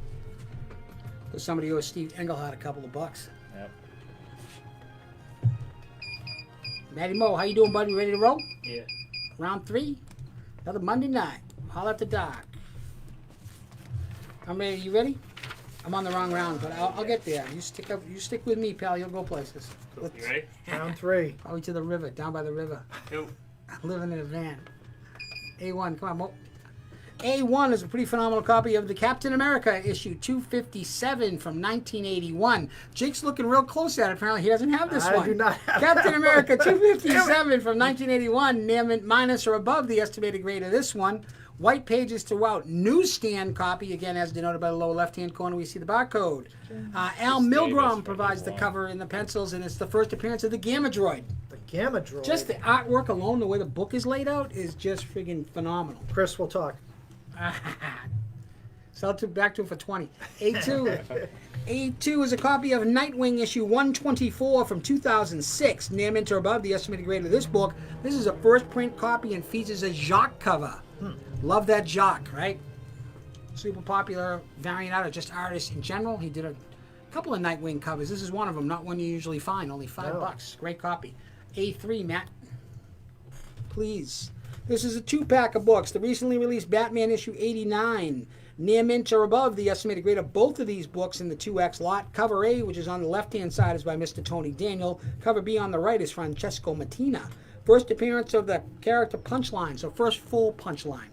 So somebody owes Steve Englehart a couple of bucks.
Yep.
Matty Mo, how you doing, buddy? Ready to roll?
Yeah.
Round 3. Another Monday night. Holler at the dock. I'm ready. You ready? I'm on the wrong round, but I'll get there. You stick up. You stick with me, pal. You'll go places.
You ready?
Round 3.
Probably to the river, down by the river.
Go.
Living in a van. A1, come on, Mo. A1 is a pretty phenomenal copy of the Captain America issue 257 from 1981. Jake's looking real close at it. Apparently, he doesn't have this
I
one.
do not have
Captain
that
America
one.
257 from 1981. Near minus or above the estimated grade of this one. White pages throughout. Newsstand copy, again, as denoted by the lower left-hand corner, we see the barcode. Al
Just
Milgrom
Davis
provides the
from
cover in the pencils, and it's the first appearance of the Gamma Droid.
The Gamma Droid.
Just the artwork alone, the way the book is laid out, is just friggin' phenomenal.
Chris will talk.
Sell it back to him for 20. A2. A2 is a copy of Nightwing issue 124 from 2006. Near mint or above the estimated grade of this book. This is a first print copy and features a Jacques cover. Love that Jacques, right? Super popular variant out of just artists in general. He did a couple of Nightwing covers. This is one of them, not one you usually find. Only $5. Great copy. A3, Matt. Please. This is a 2-pack of books. The recently released Batman issue 89. Near mint or above the estimated grade of both of these books in the 2X lot. Cover A, which is on the left-hand side, is by Mr. Tony Daniel. Cover B on the right is Francesco Mattina. First appearance of the character Punchline, so first full Punchline.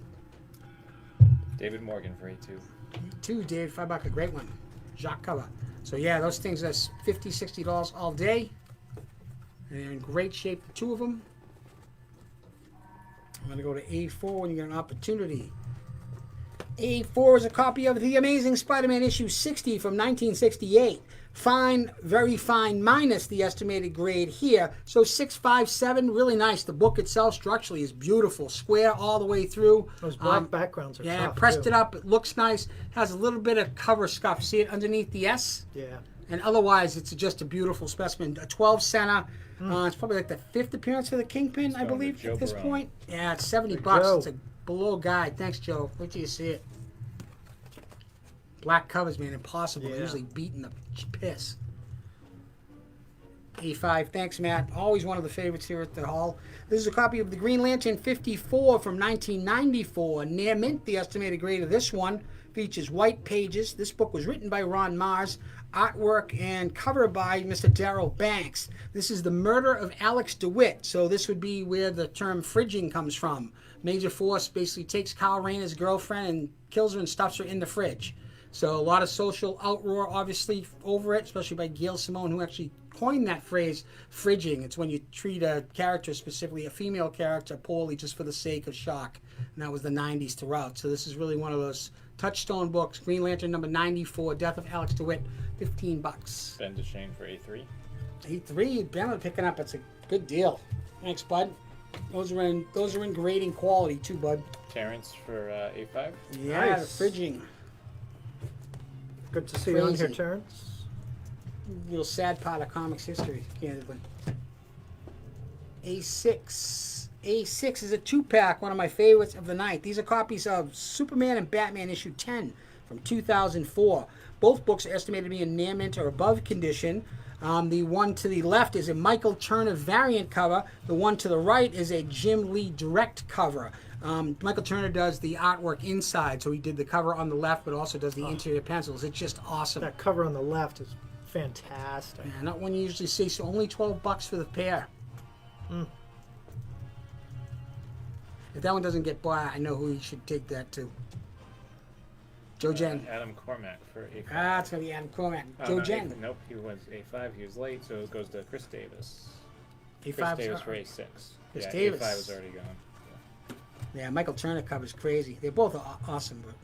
David Morgan for A2.
Two, Dave, $5, a great one. Jacques cover. So yeah, those things are $50, $60 all day. And they're in great shape, the two of them. I'm going to go to A4 when you get an opportunity. A4 is a copy of The Amazing Spider-Man issue 60 from 1968. Fine, very fine, minus the estimated grade here. So 657, really nice. The book itself structurally is beautiful. Square all the way through.
Those black backgrounds are
Yeah,
tough,
pressed
too.
it up. It looks nice. Has a little bit of cover scuff. See it underneath the S?
Yeah.
And otherwise, it's just a beautiful specimen. A 12 center. It's probably like the 5th appearance for the Kingpin, I
going to
believe,
Joe
at this
Barone.
point. Yeah, it's $70.
Joe.
It's a below guide. Thanks, Joe. Wait till you see it. Black covers, man, impossible.
Yeah.
Usually beating the piss. A5, thanks, Matt. Always one of the favorites here at the hall. This is a copy of the Green Lantern 54 from 1994. Near mint, the estimated grade of this one. Features white pages. This book was written by Ron Mars. Artwork and cover by Mr. Darrell Banks. This is the murder of Alex DeWitt. So this would be where the term fridging comes from. Major Force basically takes Kyle Rayner's girlfriend and kills her and stuffs her in the fridge. So a lot of social outroar, obviously, over it, especially by Gail Simone, who actually coined that phrase, fridging. It's when you treat a character, specifically a female character, poorly just for the sake of shock. And that was the 90s throughout. So this is really one of those touchstone books. Green Lantern number 94, Death of Alex DeWitt, $15.
Ben DeShane for A3.
A3, Ben picking up. It's a good deal. Thanks, bud. Those are in grading quality too, bud.
Terrence for A5.
Yeah,
Nice.
the fridging.
Good to see you on here,
Crazy.
Terrence.
Real sad part of comics history, candidly. A6. A6 is a 2-pack, one of my favorites of the night. These are copies of Superman and Batman issue 10 from 2004. Both books are estimated to be in near mint or above condition. The one to the left is a Michael Turner variant cover. The one to the right is a Jim Lee direct cover. Michael Turner does the artwork inside, so he did the cover on the left, but also does the interior pencils. It's just awesome.
That cover on the left is fantastic.
Yeah, not one you usually see. So only $12 for the pair. If that one doesn't get bought, I know who you should take that to. Joe Jen.
Adam Cormack for A5.
Ah, it's gonna be Adam Cormack. Joe
no,
Jen.
Nope, he was A5. He was late, so it goes to Chris Davis.
A5
Chris Davis for A6.
Chris
yeah,
Davis.
A5 was already gone.
Yeah, Michael Turner cover's crazy. They're both awesome. But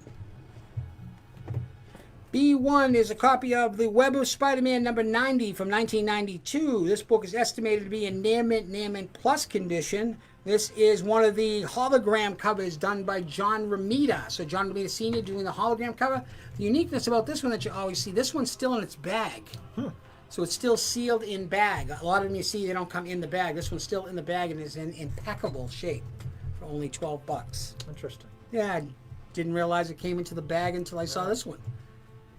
B1 is a copy of the Web of Spider-Man number 90 from 1992. This book is estimated to be in near mint plus condition. This is one of the hologram covers done by John Romita. So John Romita Sr. doing the hologram cover. The uniqueness about this one that you always see, this one's still in its bag. So it's still sealed in bag. A lot of them you see, they don't come in the bag. This one's still in the bag and is in impeccable shape for only $12.
Interesting.
Yeah, I didn't realize it came into the bag until I saw this one.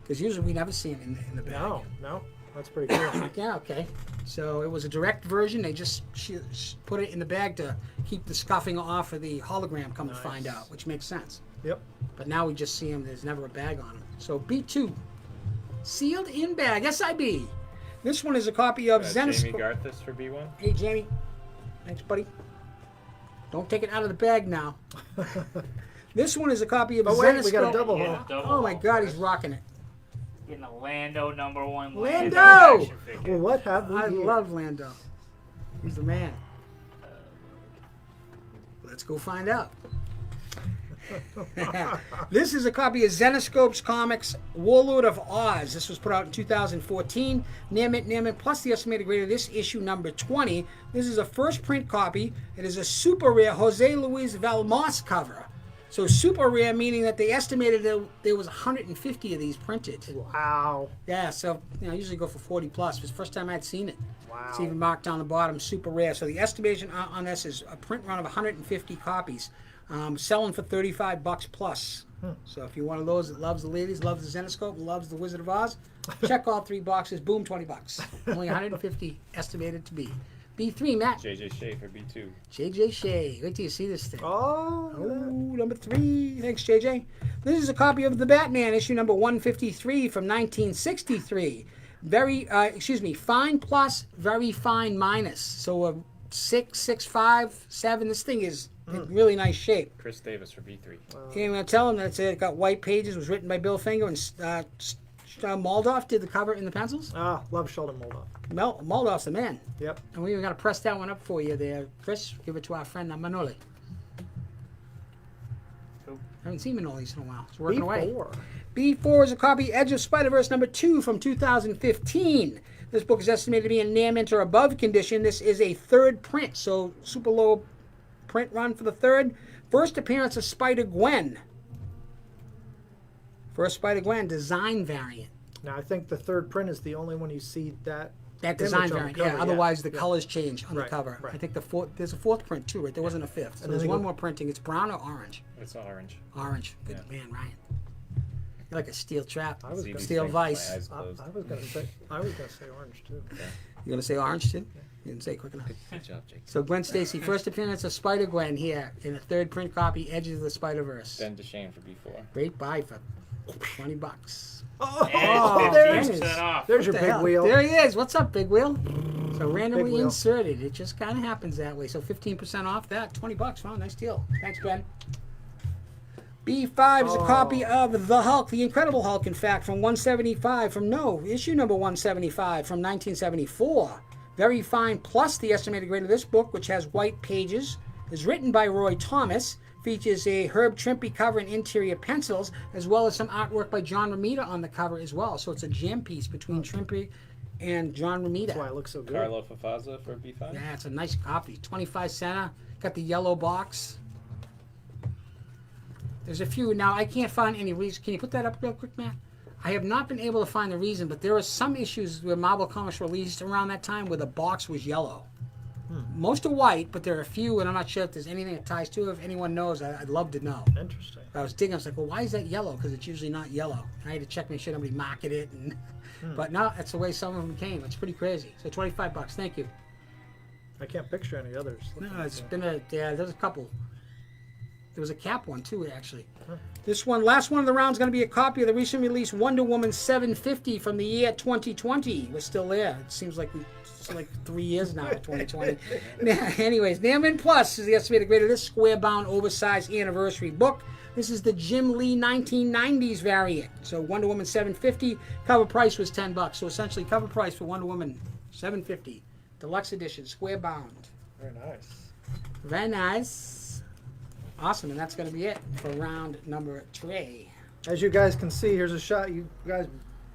Because usually we never see them in the bag.
No, that's pretty cool.
Yeah, okay. So it was a direct version. They just put it in the bag to keep the scuffing off of the hologram, come to find out, which makes sense.
Yep.
But now we just see them. There's never a bag on them. So B2, sealed in bag, SIB. This one is a copy of
Jamie
Zenoscope.
Garthis for B1.
Hey, Jamie. Thanks, buddy. Don't take it out of the bag now. This one is a copy of
Oh, wait, we got a
Zenoscope.
double
Yeah,
haul.
double
Oh my
haul
God,
first.
he's rocking it.
Getting a Lando #1
Lando!
action figure.
Well, what have we
I
here?
love Lando. He's the man. Let's go find out. This is a copy of Zenoscope's Comics Warlord of Oz. This was put out in 2014. Near mint, plus the estimated grade of this issue number 20. This is a first print copy. It is a super rare Jose Luis Valmos cover. So super rare meaning that they estimated that there was 150 of these printed.
Wow.
Yeah, so I usually go for 40 plus. It was the first time I'd seen it.
Wow.
It's even marked down the bottom, super rare. So the estimation on this is a print run of 150 copies, selling for $35 plus. So if you're one of those that loves the ladies, loves the Zenoscope, and loves the Wizard of Oz, check all 3 boxes. Boom, $20. Only 150 estimated to be. B3, Matt.
JJ Shea for B2.
JJ Shea. Wait till you see this thing.
Oh,
Oh, number 3. Thanks, JJ. This is a copy of the Batman, issue number 153 from 1963. Fine plus, very fine minus. So a 6, 6, 5, 7. This thing is in really nice shape.
Chris Davis for B3.
Okay, I'm going to tell him that it got white pages, was written by Bill Finger, and Moldoff did the cover in the pencils.
love Sheldon Moldoff.
Moldoff's the man.
Yep.
And we even got to press that one up for you there, Chris. Give it to our friend Manoli.
Cool.
Haven't seen Manoli's in a while. It's working away.
B4.
B4 is a copy Edge of Spider-Verse number 2 from 2015. This book is estimated to be in near mint or above condition. This is a third print, so super low print run for the third. First appearance of Spider-Gwen. First Spider-Gwen design variant.
Now, I think the third print is the only one you see that
Design
image on the
variant,
cover,
yeah. Otherwise, the colors change on
Right,
the cover.
right.
I think there's a fourth print too, right? There wasn't a fifth. So
And then
there's
they
one
go-
more printing. It's brown or orange?
It's orange.
Orange. Good man, Ryan. You're like a steel trap.
I was
See
gonna
these
Steel
things with my
vice.
eyes
I
closed.
was gonna say orange too.
You gonna say orange too? You didn't say it quick enough.
Good job, Jake.
So Gwen Stacy, first appearance of Spider-Gwen here in a third print copy, Edges of the Spider-Verse.
Ben DeShane for B4.
Great buy for $20.
Oh,
And
there's,
it is.
15% off.
there's your
What the
big
hell?
wheel.
There he is. What's up, Big Wheel? So randomly
wheel.
inserted. It just kind of happens that way. So 15% off that. $20. Wow, nice deal. Thanks, Ben. B5 is a copy of The Hulk, The Incredible Hulk, in fact, from 175, issue number 175 from 1974. Very fine, plus the estimated grade of this book, which has white pages, is written by Roy Thomas, features a Herb Trimpe cover and interior pencils, as well as some artwork by John Romita on the cover as well. So it's a jam piece between Trimpe and John Romita.
That's why it looks so good.
Carlo Fafaza for B5.
Yeah, it's a nice copy. 25 center. Got the yellow box. There's a few. Now, I can't find any reason. Can you put that up real quick, Matt? I have not been able to find the reason, but there are some issues where Marvel Comics released around that time where the box was yellow. Most are white, but there are a few, and I'm not sure if there's anything that ties to it. If anyone knows, I'd love to know.
Interesting.
I was digging. I was like, well, why is that yellow? Because it's usually not yellow. And I had to check, make sure nobody market it. And But no, that's the way some of them came. It's pretty crazy. So $25. Thank you.
I can't picture any others.
No, it's been yeah, there's a couple. There was a cap one too, actually. This one, last one of the round, is going to be a copy of the recently released Wonder Woman 750 from the year 2020. We're still there. It seems like it's like 3 years now, 2020. Anyways, Naaman Plus is the estimated grade of this square-bound, oversized anniversary book. This is the Jim Lee 1990s variant. So Wonder Woman 750, cover price was $10. So essentially, cover price for Wonder Woman 750, deluxe edition, square-bound.
Very nice.
Very nice. Awesome, and that's going to be it for round number 3.
As you guys can see, here's a shot. You guys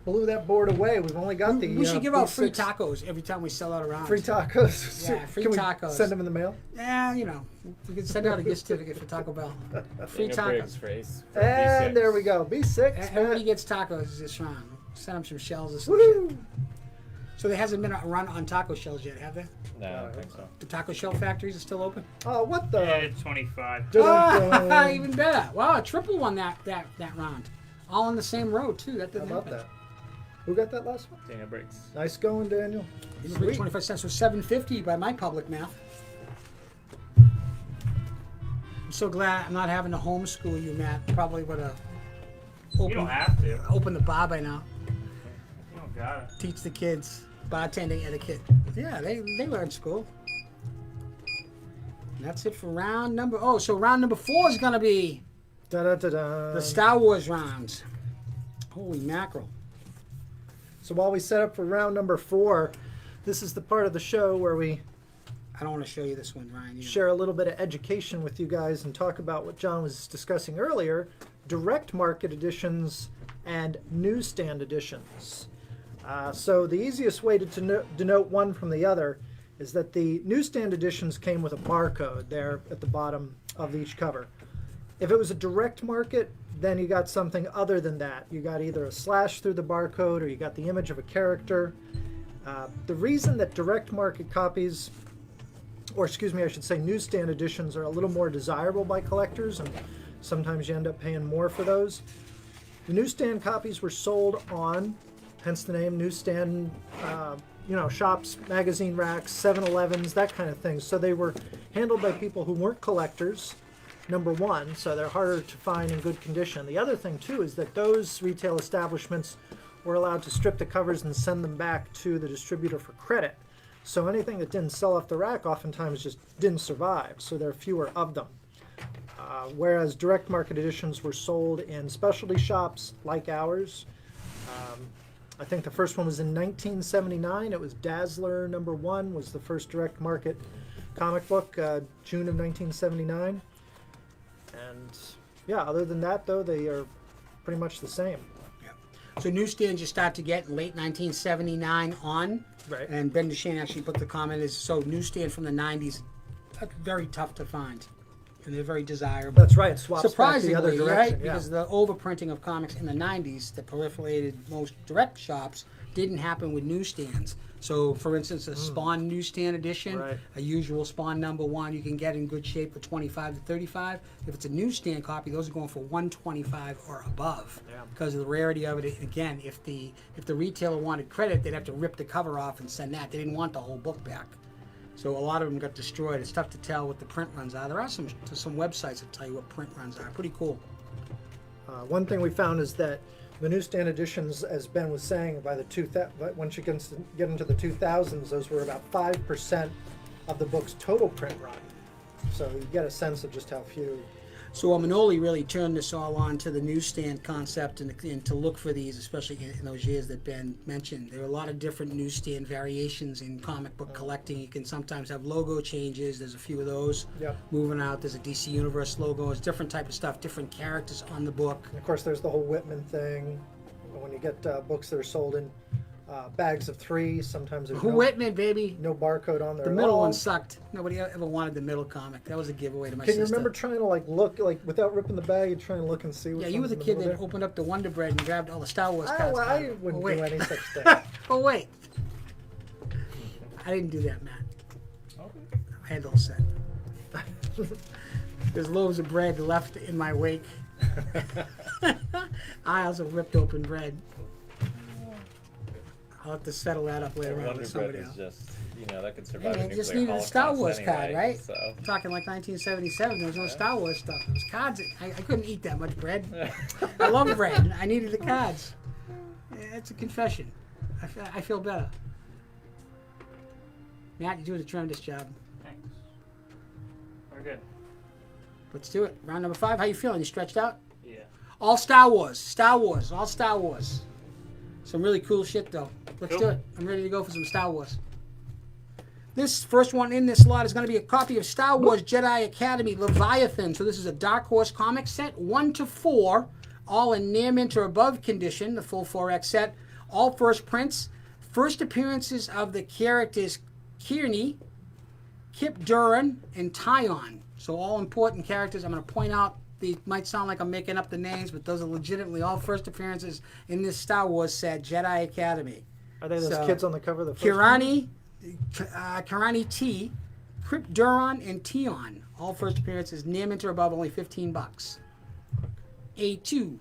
blew that board away. We've only got the.
We should give out free
B6
tacos every time we sell out a round.
Free tacos.
Yeah, free
Can we
tacos.
send them in the mail?
Yeah, you know, we can send out a gift certificate for Taco Bell. Free tacos.
And there we go. B6.
Everybody gets tacos this round. Send them some shells or some
Woo!
shit. So there hasn't been a run on taco shells yet, have there?
No, I don't think so.
The taco shell factories are still open?
Oh, what the?
Yeah, 25.
Ah, even better. Wow, a triple won that round. All on the same road, too. That
How
didn't
about
happen.
that? Who got that last one?
Daniel Briggs.
Nice going, Daniel.
Even
Sweet.
25 cents was $7.50 by my public math. I'm so glad I'm not having to homeschool you, Matt. Probably would have
You don't have to.
opened the bar by now.
You don't got it.
Teach the kids bartending etiquette. Yeah, they learn school. And that's it for round number. Oh, so round number 4 is gonna be
Da-da-da-da.
the Star Wars rounds. Holy mackerel!
So while we set up for round number 4, this is the part of the show where we
I don't want to show you this one, Ryan.
share a little bit of education with you guys and talk about what John was discussing earlier, direct market editions and newsstand editions. So the easiest way to denote one from the other is that the newsstand editions came with a barcode there at the bottom of each cover. If it was a direct market, then you got something other than that. You got either a slash through the barcode or you got the image of a character. The reason that direct market copies, or excuse me, I should say newsstand editions, are a little more desirable by collectors, and sometimes you end up paying more for those. The newsstand copies were sold on, hence the name, newsstand, shops, magazine racks, 7-Elevens, that kind of thing. So they were handled by people who weren't collectors, number one, so they're harder to find in good condition. The other thing, too, is that those retail establishments were allowed to strip the covers and send them back to the distributor for credit. So anything that didn't sell off the rack oftentimes just didn't survive, so there are fewer of them. Whereas direct market editions were sold in specialty shops like ours. I think the first one was in 1979. It was Dazzler #1 was the first direct market comic book, June of 1979. And yeah, other than that, though, they are pretty much the same.
So newsstands you start to get in late 1979 on.
Right.
And Ben Duchesne actually put the comment is so newsstand from the 90s, that's very tough to find, and they're very desirable.
That's right. It swaps back the
Surprisingly,
other direction.
right?
Yeah.
Because the overprinting of comics in the 90s that proliferated most direct shops didn't happen with newsstands. So, for instance, a Spawn newsstand edition,
Right.
a usual Spawn #1, you can get in good shape for $25 to $35. If it's a newsstand copy, those are going for $125 or above.
Yeah.
Because of the rarity of it. Again, if the retailer wanted credit, they'd have to rip the cover off and send that. They didn't want the whole book back. So a lot of them got destroyed. It's tough to tell what the print runs are. There are some websites that tell you what print runs are. Pretty cool.
One thing we found is that the newsstand editions, as Ben was saying, once you get into the 2000s, those were about 5% of the book's total print run. So you get a sense of just how few.
So Manoli really turned this all on to the newsstand concept and to look for these, especially in those years that Ben mentioned. There are a lot of different newsstand variations in comic book collecting. You can sometimes have logo changes. There's a few of those
Yep.
moving out. There's a DC Universe logo. It's different type of stuff, different characters on the book.
And of course, there's the whole Whitman thing. When you get books that are sold in bags of 3, sometimes there's
Whitman, baby.
no barcode on there.
The
at
middle
all.
one sucked. Nobody ever wanted the middle comic. That was a giveaway to my
Can
sister.
you remember trying to look without ripping the bag? You try and look and see.
Yeah, you were the kid that opened up the Wonder Bread and grabbed all the Star Wars cards.
I wouldn't do any such thing.
Oh wait, I didn't do that, Matt. I had the whole set. There's loaves of bread left in my wake. Aisles of ripped open bread. I'll have to settle that up later on
Wonder
with
Bread
somebody
is
else.
just, that could survive
Hey,
a
man, just
nuclear
needed a Star
holocaust
Wars
anyway,
card, right?
So.
I'm talking like 1977. There was no Star Wars stuff. It was cards. I couldn't eat that much bread. I love bread. I needed the cards. It's a confession. I feel better. Matt, you're doing a tremendous job.
Thanks. We're good.
Let's do it. Round number 5. How you feeling? You stretched out?
Yeah.
All Star Wars. Star Wars. All Star Wars. Some really cool shit, though. Let's
Cool.
do it. I'm ready to go for some Star Wars. This first one in this lot is going to be a copy of Star Wars Jedi Academy Leviathan. So this is a Dark Horse comic set, 1 to 4, all in near mint or above condition, the full 4X set. All first prints. First appearances of the characters Kearney, Kip Duran, and Tyon. So all important characters. I'm going to point out, these might sound like I'm making up the names, but those are legitimately all first appearances in this Star Wars set, Jedi Academy.
Are they those
So,
kids on the cover of the first one?
Kirani T, Kip Duran, and Tion. All first appearances near mint or above, only $15. A2.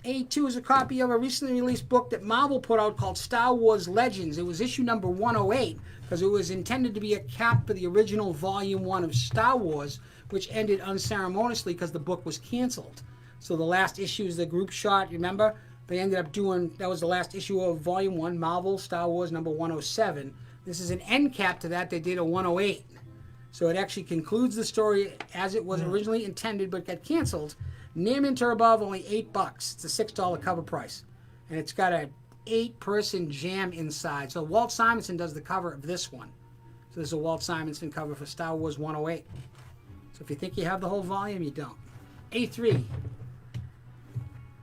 A2 is a copy of a recently released book that Marvel put out called Star Wars Legends. It was issue number 108 because it was intended to be a cap for the original Volume 1 of Star Wars, which ended unceremoniously because the book was canceled. So the last issue is the group shot, remember? They ended up doing, that was the last issue of Volume 1, Marvel Star Wars number 107. This is an end cap to that. They did a 108. So it actually concludes the story as it was originally intended but got canceled. Near mint or above, only $8. It's a $6 cover price. And it's got a 8-person jam inside. So Walt Simonson does the cover of this one. So this is a Walt Simonson cover for Star Wars 108. So if you think you have the whole volume, you don't. A3.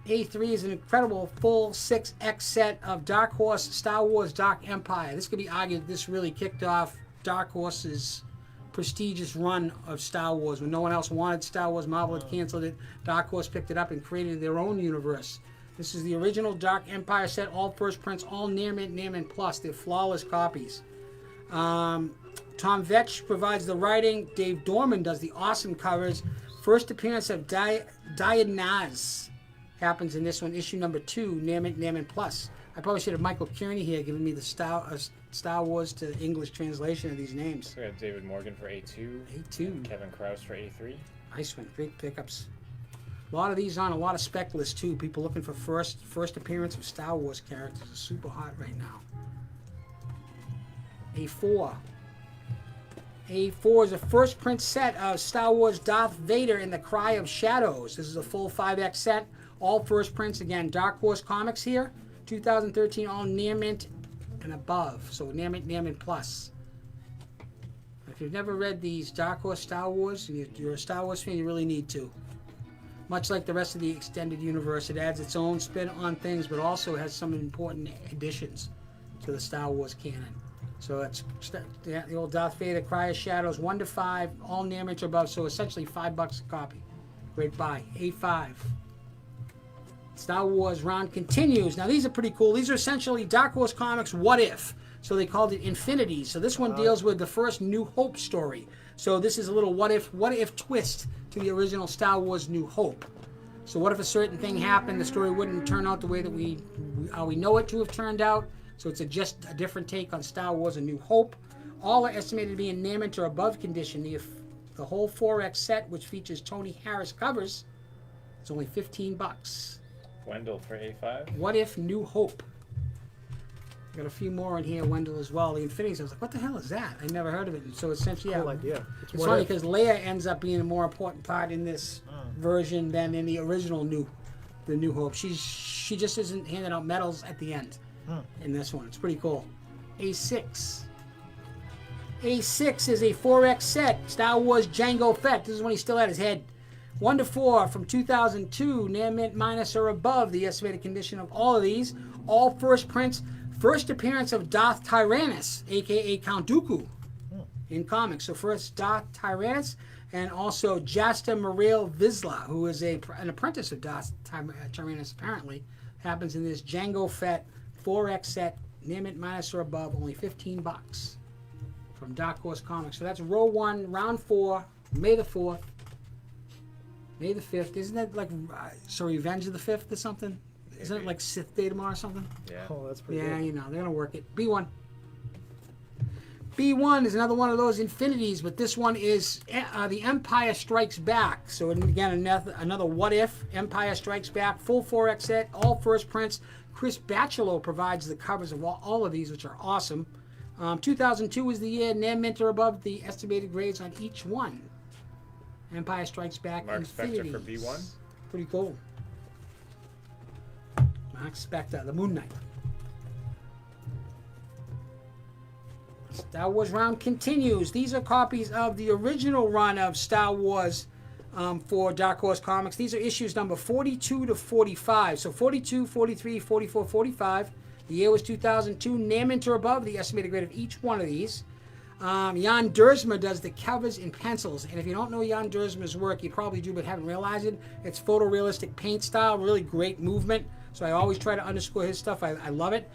A3 is an incredible full 6X set of Dark Horse Star Wars Dark Empire. This could be argued this really kicked off Dark Horse's prestigious run of Star Wars. When no one else wanted Star Wars, Marvel had canceled it. Dark Horse picked it up and created their own universe. This is the original Dark Empire set, all first prints, all near mint plus. They're flawless copies. Tom Vetch provides the writing. Dave Dorman does the awesome covers. First appearance of Dianaz happens in this one, issue number 2, near mint plus. I probably should have Michael Kearney here giving me the Star Wars to English translation of these names.
We got David Morgan for A2.
A2.
Kevin Krause for A3.
Nice one. Great pickups. A lot of these on a lot of spec lists too. People looking for first appearance of Star Wars characters are super hot right now. A4. A4 is a first print set of Star Wars Darth Vader in the Cry of Shadows. This is a full 5X set. All first prints, again, Dark Horse Comics here. 2013, all near mint and above. So near mint plus. If you've never read these Dark Horse Star Wars, and you're a Star Wars fan, you really need to. Much like the rest of the extended universe, it adds its own spin on things, but also has some important additions to the Star Wars canon. So it's the old Darth Vader Cry of Shadows, 1 to 5, all near mint or above. So essentially $5 a copy. Great buy. A5. Star Wars round continues. Now these are pretty cool. These are essentially Dark Horse Comics What If. So they called it Infinity. So this one deals with the first New Hope story. So this is a little what if twist to the original Star Wars New Hope. So what if a certain thing happened, the story wouldn't turn out the way that we know it to have turned out. So it's just a different take on Star Wars A New Hope. All are estimated to be in near mint or above condition. The whole 4X set, which features Tony Harris covers, is only $15.
Wendell for A5.
What If New Hope. Got a few more in here, Wendell, as well. The Infinities, I was like, what the hell is that? I never heard of it. And so essentially,
Cool idea.
It's
What
funny
If.
because Leia ends up being a more important part in this version than in the original The New Hope. She just isn't handing out medals at the end in this one. It's pretty cool. A6. A6 is a 4X set. Star Wars Jango Fett. This is when he still had his head. 1 to 4 from 2002, near mint minus or above the estimated condition of all of these. All first prints. First appearance of Darth Tyrannus, a.k.a. Count Dooku, in comics. So first Darth Tyrannus, and also Jasta Muriel Vizsla, who is an apprentice of Darth Tyrannus, apparently. Happens in this Jango Fett 4X set, near mint minus or above, only $15 from Dark Horse Comics. So that's row 1, round 4, May the 4th. May the 5th. Isn't that like Revenge of the 5th or something? isn't it like Sith Day tomorrow or something?
Yeah.
Oh, that's pretty
Yeah,
good.
you know, they're going to work it. B1. B1 is another one of those infinities, but this one is The Empire Strikes Back. So again, another what if, Empire Strikes Back, full 4X set, all first prints. Chris Bachalo provides the covers of all of these, which are awesome. 2002 is the year, near mint or above the estimated grades on each one. Empire Strikes Back,
Mark Spector
infinities.
for B1.
Pretty cool. Mark Spector, the Moon Knight. Star Wars round continues. These are copies of the original run of Star Wars for Dark Horse Comics. These are issues number 42 to 45. So 42, 43, 44, 45. The year was 2002. Near mint or above the estimated grade of each one of these. Jan Dersma does the covers in pencils. And if you don't know Jan Dersma's work, you probably do but haven't realized it. It's photorealistic paint style, really great movement. So I always try to underscore his stuff. I love it.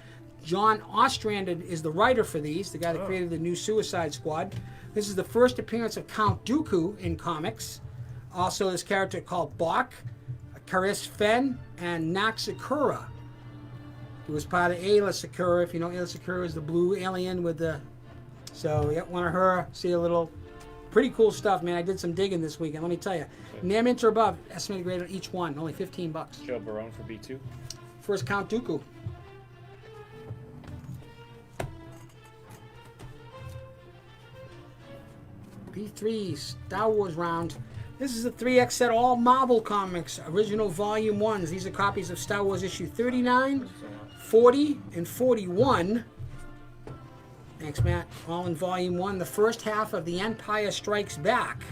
John Ostrander is the writer for these, the guy that created the new Suicide Squad. This is the first appearance of Count Dooku in comics. Also, this character called Bok, Karis Fen, and Naxakura. He was part of Ayla Sakura. If you know, Ayla Sakura is the blue alien with the... So, yeah, one of her. See a little... Pretty cool stuff, man. I did some digging this weekend, let me tell you. Near mint or above, estimated grade on each one, only $15.
Joe Barone for B2.
First Count Dooku. B3 Star Wars round. This is a 3X set, all Marvel Comics, original volume 1s. These are copies of Star Wars issue 39, 40, and 41. Thanks, Matt. All in volume 1. The first half of The Empire Strikes Back.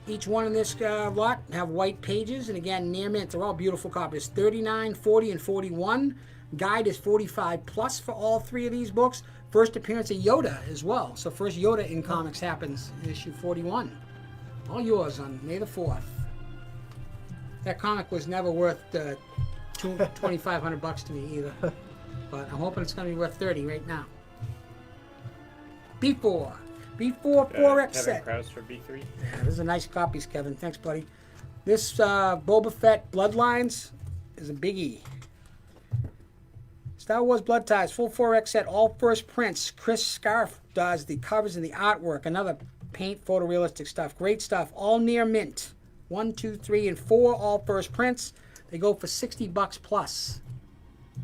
Each one in this lot have white pages, and again, near mint. They're all beautiful copies. 39, 40, and 41. Guide is 45 plus for all three of these books. First appearance of Yoda as well. So first Yoda in comics happens in issue 41. All yours on May the 4th. That comic was never worth $2,500 to me either. But I'm hoping it's going to be worth $30 right now. B4. B4 4X
Kevin
set.
Krause for B3.
Yeah, these are nice copies, Kevin. Thanks, buddy. This Boba Fett Bloodlines is a biggie. Star Wars Blood Ties, full 4X set, all first prints. Chris Scarf does the covers and the artwork. Another paint photorealistic stuff. Great stuff. All near mint. 1, 2, 3, and 4, all first prints. They go for $60 plus.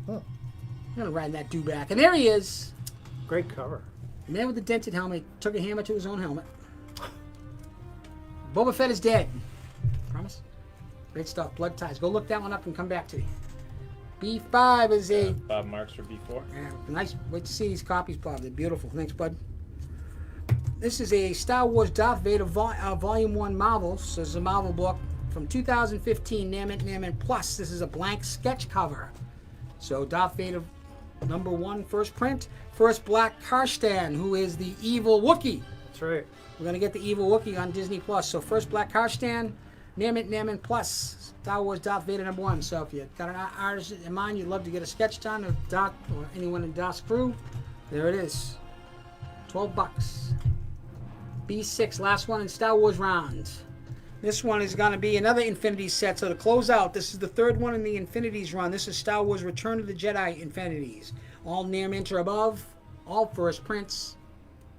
Huh.
I'm going to ride that dude back. And there he is.
Great cover.
The man with the dented helmet took a hammer to his own helmet. Boba Fett is dead. Promise? Great stuff. Blood Ties. Go look that one up and come back to me. B5 is a...
Bob Marks for B4.
Yeah, nice. Wait to see these copies, Bob. They're beautiful. Thanks, bud. This is a Star Wars Darth Vader Volume 1 Marvels. This is a Marvel book from 2015, Near Mint Plus. This is a blank sketch cover. So Darth Vader #1 first print. First Black Karstan, who is the evil Wookiee.
That's right.
We're going to get the evil Wookiee on Disney Plus. So first Black Karstan, Near Mint Plus. Star Wars Darth Vader #1. So if you've got an artist in mind, you'd love to get a sketch done of Darth or anyone in Darth's crew, there it is. $12. B6, last one in Star Wars round. This one is going to be another Infinities set. So to close out, this is the third one in the Infinities run. This is Star Wars Return of the Jedi Infinities. All near mint or above. All first prints.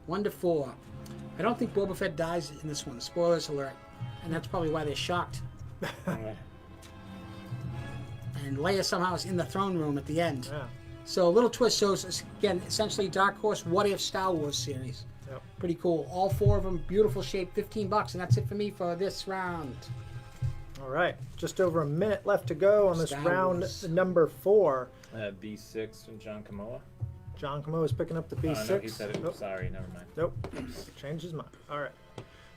1 to 4. I don't think Boba Fett dies in this one. Spoilers alert. And that's probably why they're shocked. And Leia somehow is in the throne room at the end.
Yeah.
So a little twist. So it's, again, essentially Dark Horse What If Star Wars series.
Yep.
Pretty cool. All 4 of them, beautiful shape, $15. And that's it for me for this round.
All right. Just over a minute left to go on this
Star
round
Wars.
number 4.
B6 from John Kamoa.
John Camo is picking up the B6.
Oh, no, he said it.
Nope.
Sorry, never mind.
Nope. Changed his mind. All right.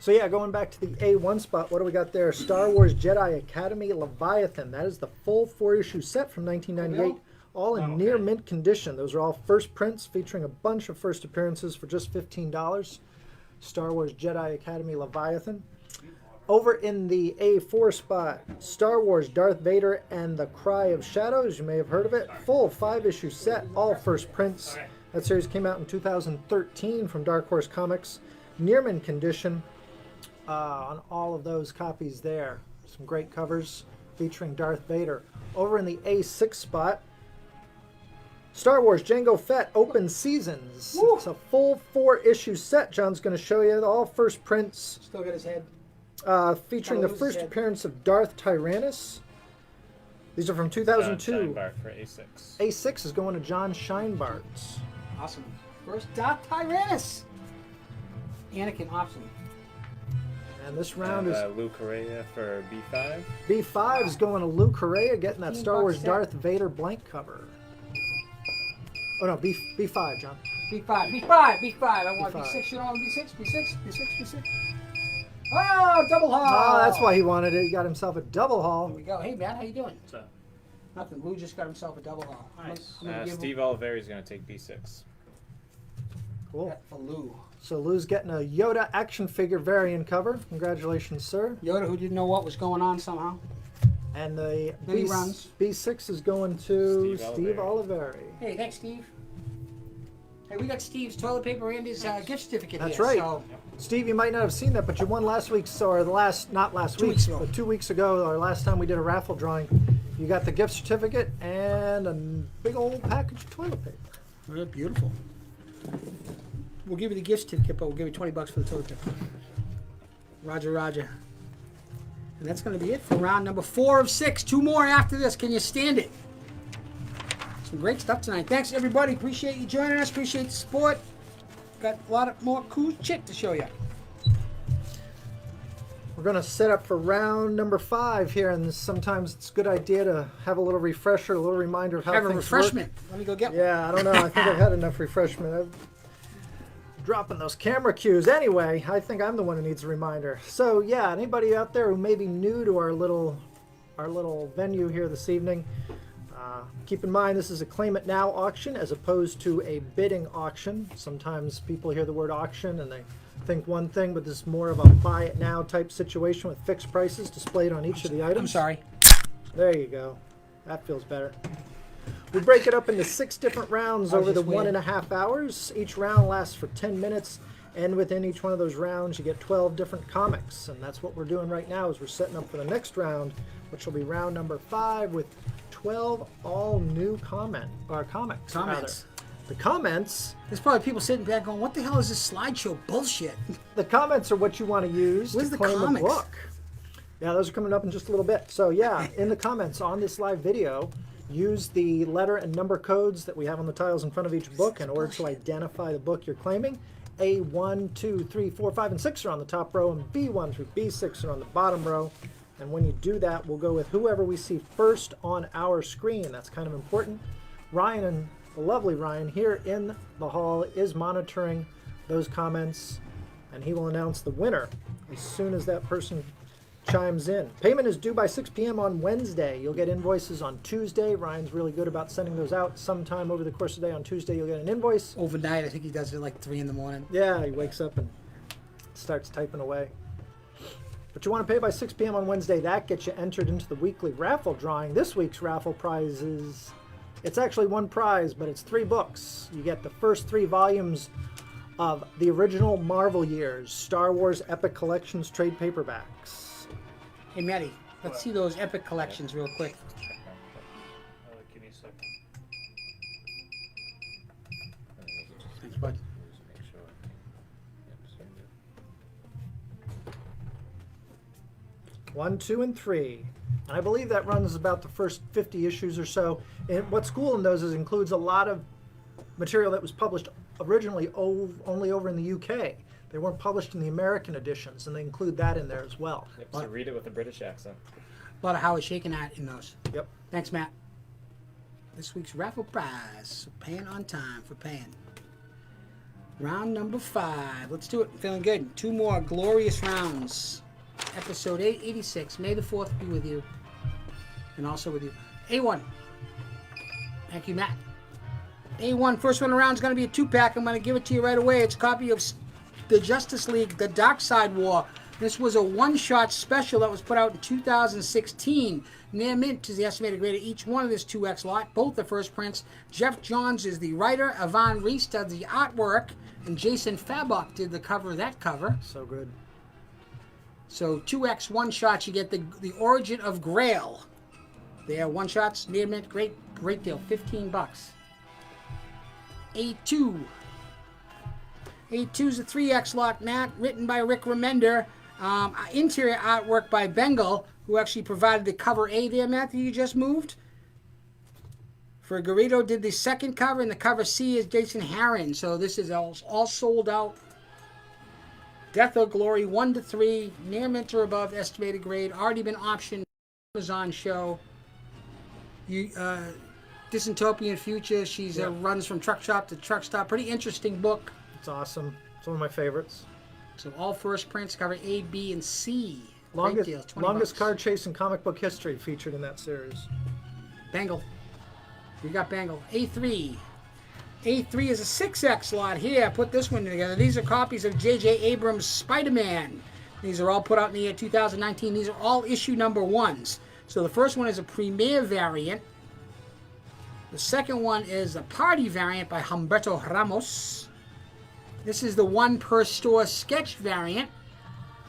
So yeah, going back to the A1 spot, what do we got there? Star Wars Jedi Academy Leviathan. That is the full 4-issue set from 1998, all in near mint condition. Those are all first prints featuring a bunch of first appearances for just $15. Star Wars Jedi Academy Leviathan. Over in the A4 spot, Star Wars Darth Vader and the Cry of Shadows. You may have heard of it. Full 5-issue set, all first prints. That series came out in 2013 from Dark Horse Comics. Near mint condition on all of those copies there. Some great covers. featuring Darth Vader. Over in the A6 spot, Star Wars Jango Fett Open Seasons.
Woo!
It's a full 4-issue set. John's going to show you all first prints,
Still got his head.
featuring the
lose his
first
head.
appearance of Darth Tyrannus. These are from 2002.
Steinbart for A6.
A6 is going to John Scheinbart.
Awesome. First Darth Tyrannus. Anakin, awesome.
And this round is
Lou Correa for B5.
B5 is going to Lou Correa, getting that Star Wars
set.
Darth Vader blank cover. Oh no, B5, John.
B5, B5. I want
B5.
B6. You don't want B6. Oh, double haul.
Oh, that's why he wanted it. He got himself a double
Here
haul.
we go. Hey, Matt, how you doing?
What's up?
Nothing. Lou just got himself a double haul.
Nice.
I'm gonna give
Steve Oliveri is going to take B6.
Cool.
that for Lou.
So Lou's getting a Yoda action figure variant cover. Congratulations, sir.
Yoda, who didn't know what was going on somehow.
And the
Then he runs.
B6 is going to
Steve
Steve Oliveri.
Hey, thanks, Steve. Hey, we got Steve's toilet paper and his gift certificate
That's
here.
right.
So
Steve, you might not have seen that, but you won last week's, or not last
2
week,
weeks ago.
but 2 weeks ago, or last time we did a raffle drawing. You got the gift certificate and a big old package of toilet paper.
oh, beautiful. We'll give you the gift certificate, but we'll give you $20 for the toilet paper. Roger. And that's going to be it for round number 4 of 6. 2 more after this. Can you stand it? Some great stuff tonight. Thanks, everybody. Appreciate you joining us. Appreciate the support. Got a lot of more cool shit to show you.
We're going to set up for round number 5 here, and sometimes it's a good idea to have a little refresher, a little reminder of how
Have a
things
refreshment. Let me go get
work.
one.
Yeah, I don't know. I think I've had enough refreshment. I'm dropping those camera cues. Anyway, I think I'm the one who needs a reminder. So yeah, anybody out there who may be new to our little venue here this evening, keep in mind this is a claim it now auction as opposed to a bidding auction. Sometimes people hear the word auction and they think one thing, but this is more of a buy it now type situation with fixed prices displayed on each of the items.
I'm sorry.
There you go. That feels better. We break it up into 6 different rounds
I was
over the
just waiting.
1.5 hours. Each round lasts for 10 minutes, and within each one of those rounds, you get 12 different comics. And that's what we're doing right now. Is we're setting up for the next round, which will be round number 5 with 12 all new comics.
Comments.
rather. The comments.
There's probably people sitting back going, "What the hell is this slideshow bullshit?"
The comments are what you want to use
Where's
to
the
claim a
comics?
book. Yeah, those are coming up in just a little bit. So yeah, in the comments on this live video, use the letter and number codes that we have on the tiles in front of each book in order to identify the book you're claiming. A1, 2, 3, 4, 5, and 6 are on the top row, and B1 through B6 are on the bottom row. And when you do that, we'll go with whoever we see first on our screen. That's kind of important. Ryan, and the lovely Ryan here in the hall, is monitoring those comments, and he will announce the winner as soon as that person chimes in. Payment is due by 6 p.m. on Wednesday. You'll get invoices on Tuesday. Ryan's really good about sending those out sometime over the course of the day. On Tuesday, you'll get an invoice.
Overnight, I think he does it like 3 in the morning.
Yeah, he wakes up and starts typing away. But you want to pay by 6 p.m. on Wednesday. That gets you entered into the weekly raffle drawing. This week's raffle prize is, it's actually one prize, but it's 3 books. You get the first 3 volumes of the original Marvel years, Star Wars Epic Collections trade paperbacks.
Hey, Matty, let's
What?
see those epic collections real quick.
Give me a second.
Thanks, bud.
Make sure. Yep, so good.
1, 2, and 3. And I believe that runs about the first 50 issues or so. And what's cool in those is it includes a lot of material that was published originally only over in the UK. They weren't published in the American editions, and they include that in there as well.
Yep, so read it with a British accent.
A lot of Howard shaking at in those.
Yep.
Thanks, Matt. This week's raffle prize. So paying on time for paying. Round number 5. Let's do it. Feeling good. 2 more glorious rounds. Episode 886. May the 4th be with you. And also with you. A1. Thank you, Matt. A1, first one around is going to be a 2-pack. I'm going to give it to you right away. It's a copy of the Justice League, The Dark Side War. This was a one-shot special that was put out in 2016. Near mint is the estimated grade of each one of this 2X lot. Both the first prints. Jeff Johns is the writer. Yvonne Reese does the artwork. And Jason Fabok did the cover of that cover.
So good.
So 2x one-shots, you get the Origin of Grail. They are one-shots, near mint, great deal, $15. A2. A2 is a 3x lot, Matt, written by Rick Remender. Interior artwork by Bengal, who actually provided the cover A there, Matt, that you just moved. For Garrido did the second cover, and the cover C is Jason Harron. So this is all sold out. Death or Glory, 1 to 3, near mint or above, estimated grade, already been optioned. Amazon show. Dystopian Future. She's runs from truck stop to truck stop. Pretty interesting book.
It's awesome. It's one of my favorites.
So all first prints cover A, B, and C.
Longest,
Great deals, $20.
longest card chase in comic book history featured in that series.
Bengal. We got Bengal. A3. A3 is a 6X lot here. Put this one together. These are copies of J.J. Abrams' Spider-Man. These are all put out in the year 2019. These are all issue number 1s. So the first one is a premiere variant. The second one is a party variant by Humberto Ramos. This is the 1 per store sketch variant.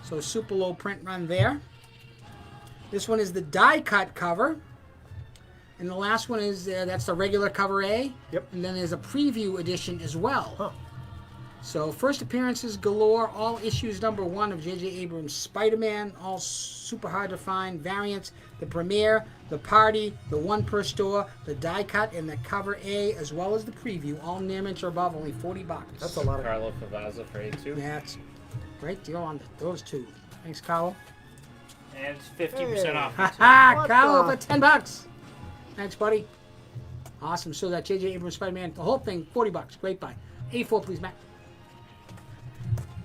So super low print run there. This one is the die cut cover. And the last one is, that's the regular cover A.
Yep.
And then there's a preview edition as well.
Huh.
So first appearances galore, all issues number 1 of J.J. Abrams' Spider-Man, all super hard to find variants. The premiere, the party, the 1 per store, the die cut, and the cover A, as well as the preview, all near mint or above, only $40.
That's a lot of.
Carlo Favazza for A2.
That's a great deal on those two. Thanks, Carlo.
And it's 50% off.
Ha ha!
What
Carlo
the-
for $10. Thanks, buddy. Awesome. So that J.J. Abrams Spider-Man, the whole thing, $40. Great buy. A4, please, Matt.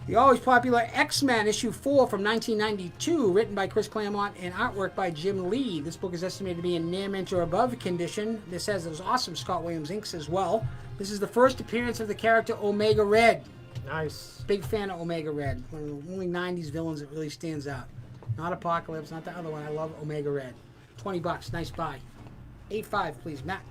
The always popular X-Men issue 4 from 1992, written by Chris Claremont and artwork by Jim Lee. This book is estimated to be in near mint or above condition. This has those awesome Scott Williams inks as well. This is the first appearance of the character Omega Red.
Nice.
Big fan of Omega Red. One of the only 90s villains that really stands out. Not Apocalypse, not the other one. I love Omega Red. $20. Nice buy. A5, please, Matt.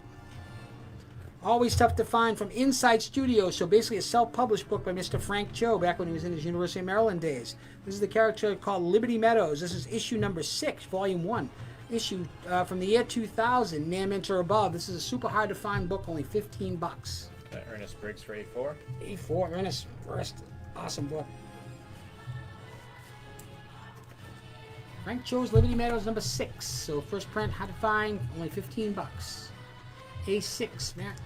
Always tough to find from Inside Studios. So basically a self-published book by Mr. Frank Cho back when he was in his University of Maryland days. This is the character called Liberty Meadows. This is issue number 6, volume 1. Issue from the year 2000, near mint or above. This is a super hard to find book, only $15.
Ernest Briggs for A4.
A4, Ernest First. Awesome book. Frank Cho's Liberty Meadows number 6. So first print, hard to find, only $15. A6, Matt.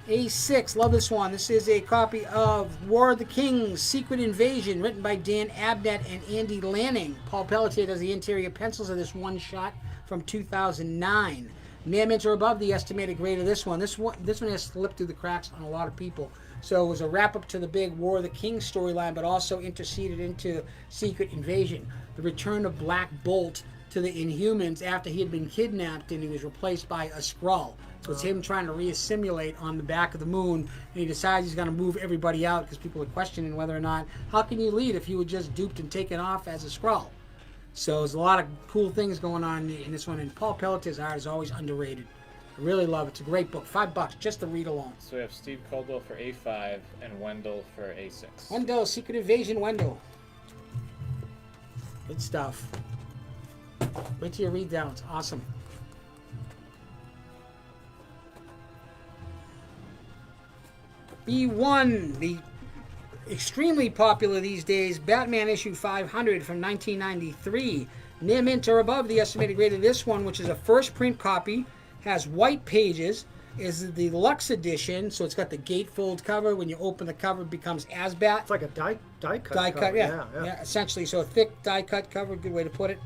A6, love this one. This is a copy of War of the Kings, Secret Invasion, written by Dan Abnett and Andy Lanning. Paul Pelletier does the interior pencils of this one shot from 2009. Near mint or above the estimated grade of this one. This one has slipped through the cracks on a lot of people. So it was a wrap-up to the big War of the Kings storyline, but also interceded into Secret Invasion. The return of Black Bolt to the Inhumans after he had been kidnapped and he was replaced by a Skrull. So it's him trying to reassimilate on the back of the moon, and he decides he's going to move everybody out because people are questioning whether or not, how can you lead if you were just duped and taken off as a Skrull? So there's a lot of cool things going on in this one, and Paul Pelletier's art is always underrated. I really love it. It's a great book. $5 just to read alone.
So we have Steve Caldwell for A5 and Wendell for A6.
Wendell, Secret Invasion, Wendell. Good stuff. Wait till you read down. It's awesome. B1, the extremely popular these days, Batman issue 500 from 1993. Near mint or above the estimated grade of this one, which is a first print copy, has white pages, is the Lux edition, so it's got the gatefold cover. When you open the cover, it becomes Asbat.
It's like a die cut.
Die
cover.
cut, yeah, essentially. So a thick die cut cover, good way to put it.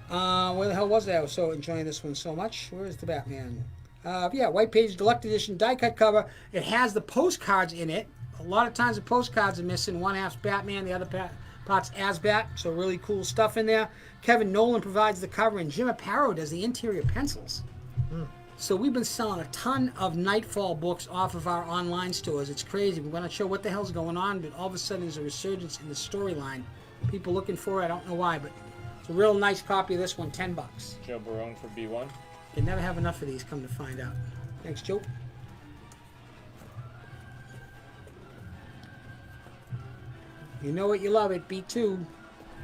Where the hell was I? I was so enjoying this one so much. Where is the Batman? Yeah, white page, deluxe edition, die cut cover. It has the postcards in it. A lot of times the postcards are missing. One half's Batman, the other part's Asbat. So really cool stuff in there. Kevin Nolan provides the cover, and Jim Aparo does the interior pencils. So we've been selling a ton of Nightfall books off of our online stores. It's crazy. We're going to show what the hell's going on, but all of a sudden there's a resurgence in the storyline. People looking for it, I don't know why, but it's a real nice copy of this one, $10.
Joe Barone for B1.
You never have enough of these, come to find out. Thanks, Joe. You know what you love it, B2.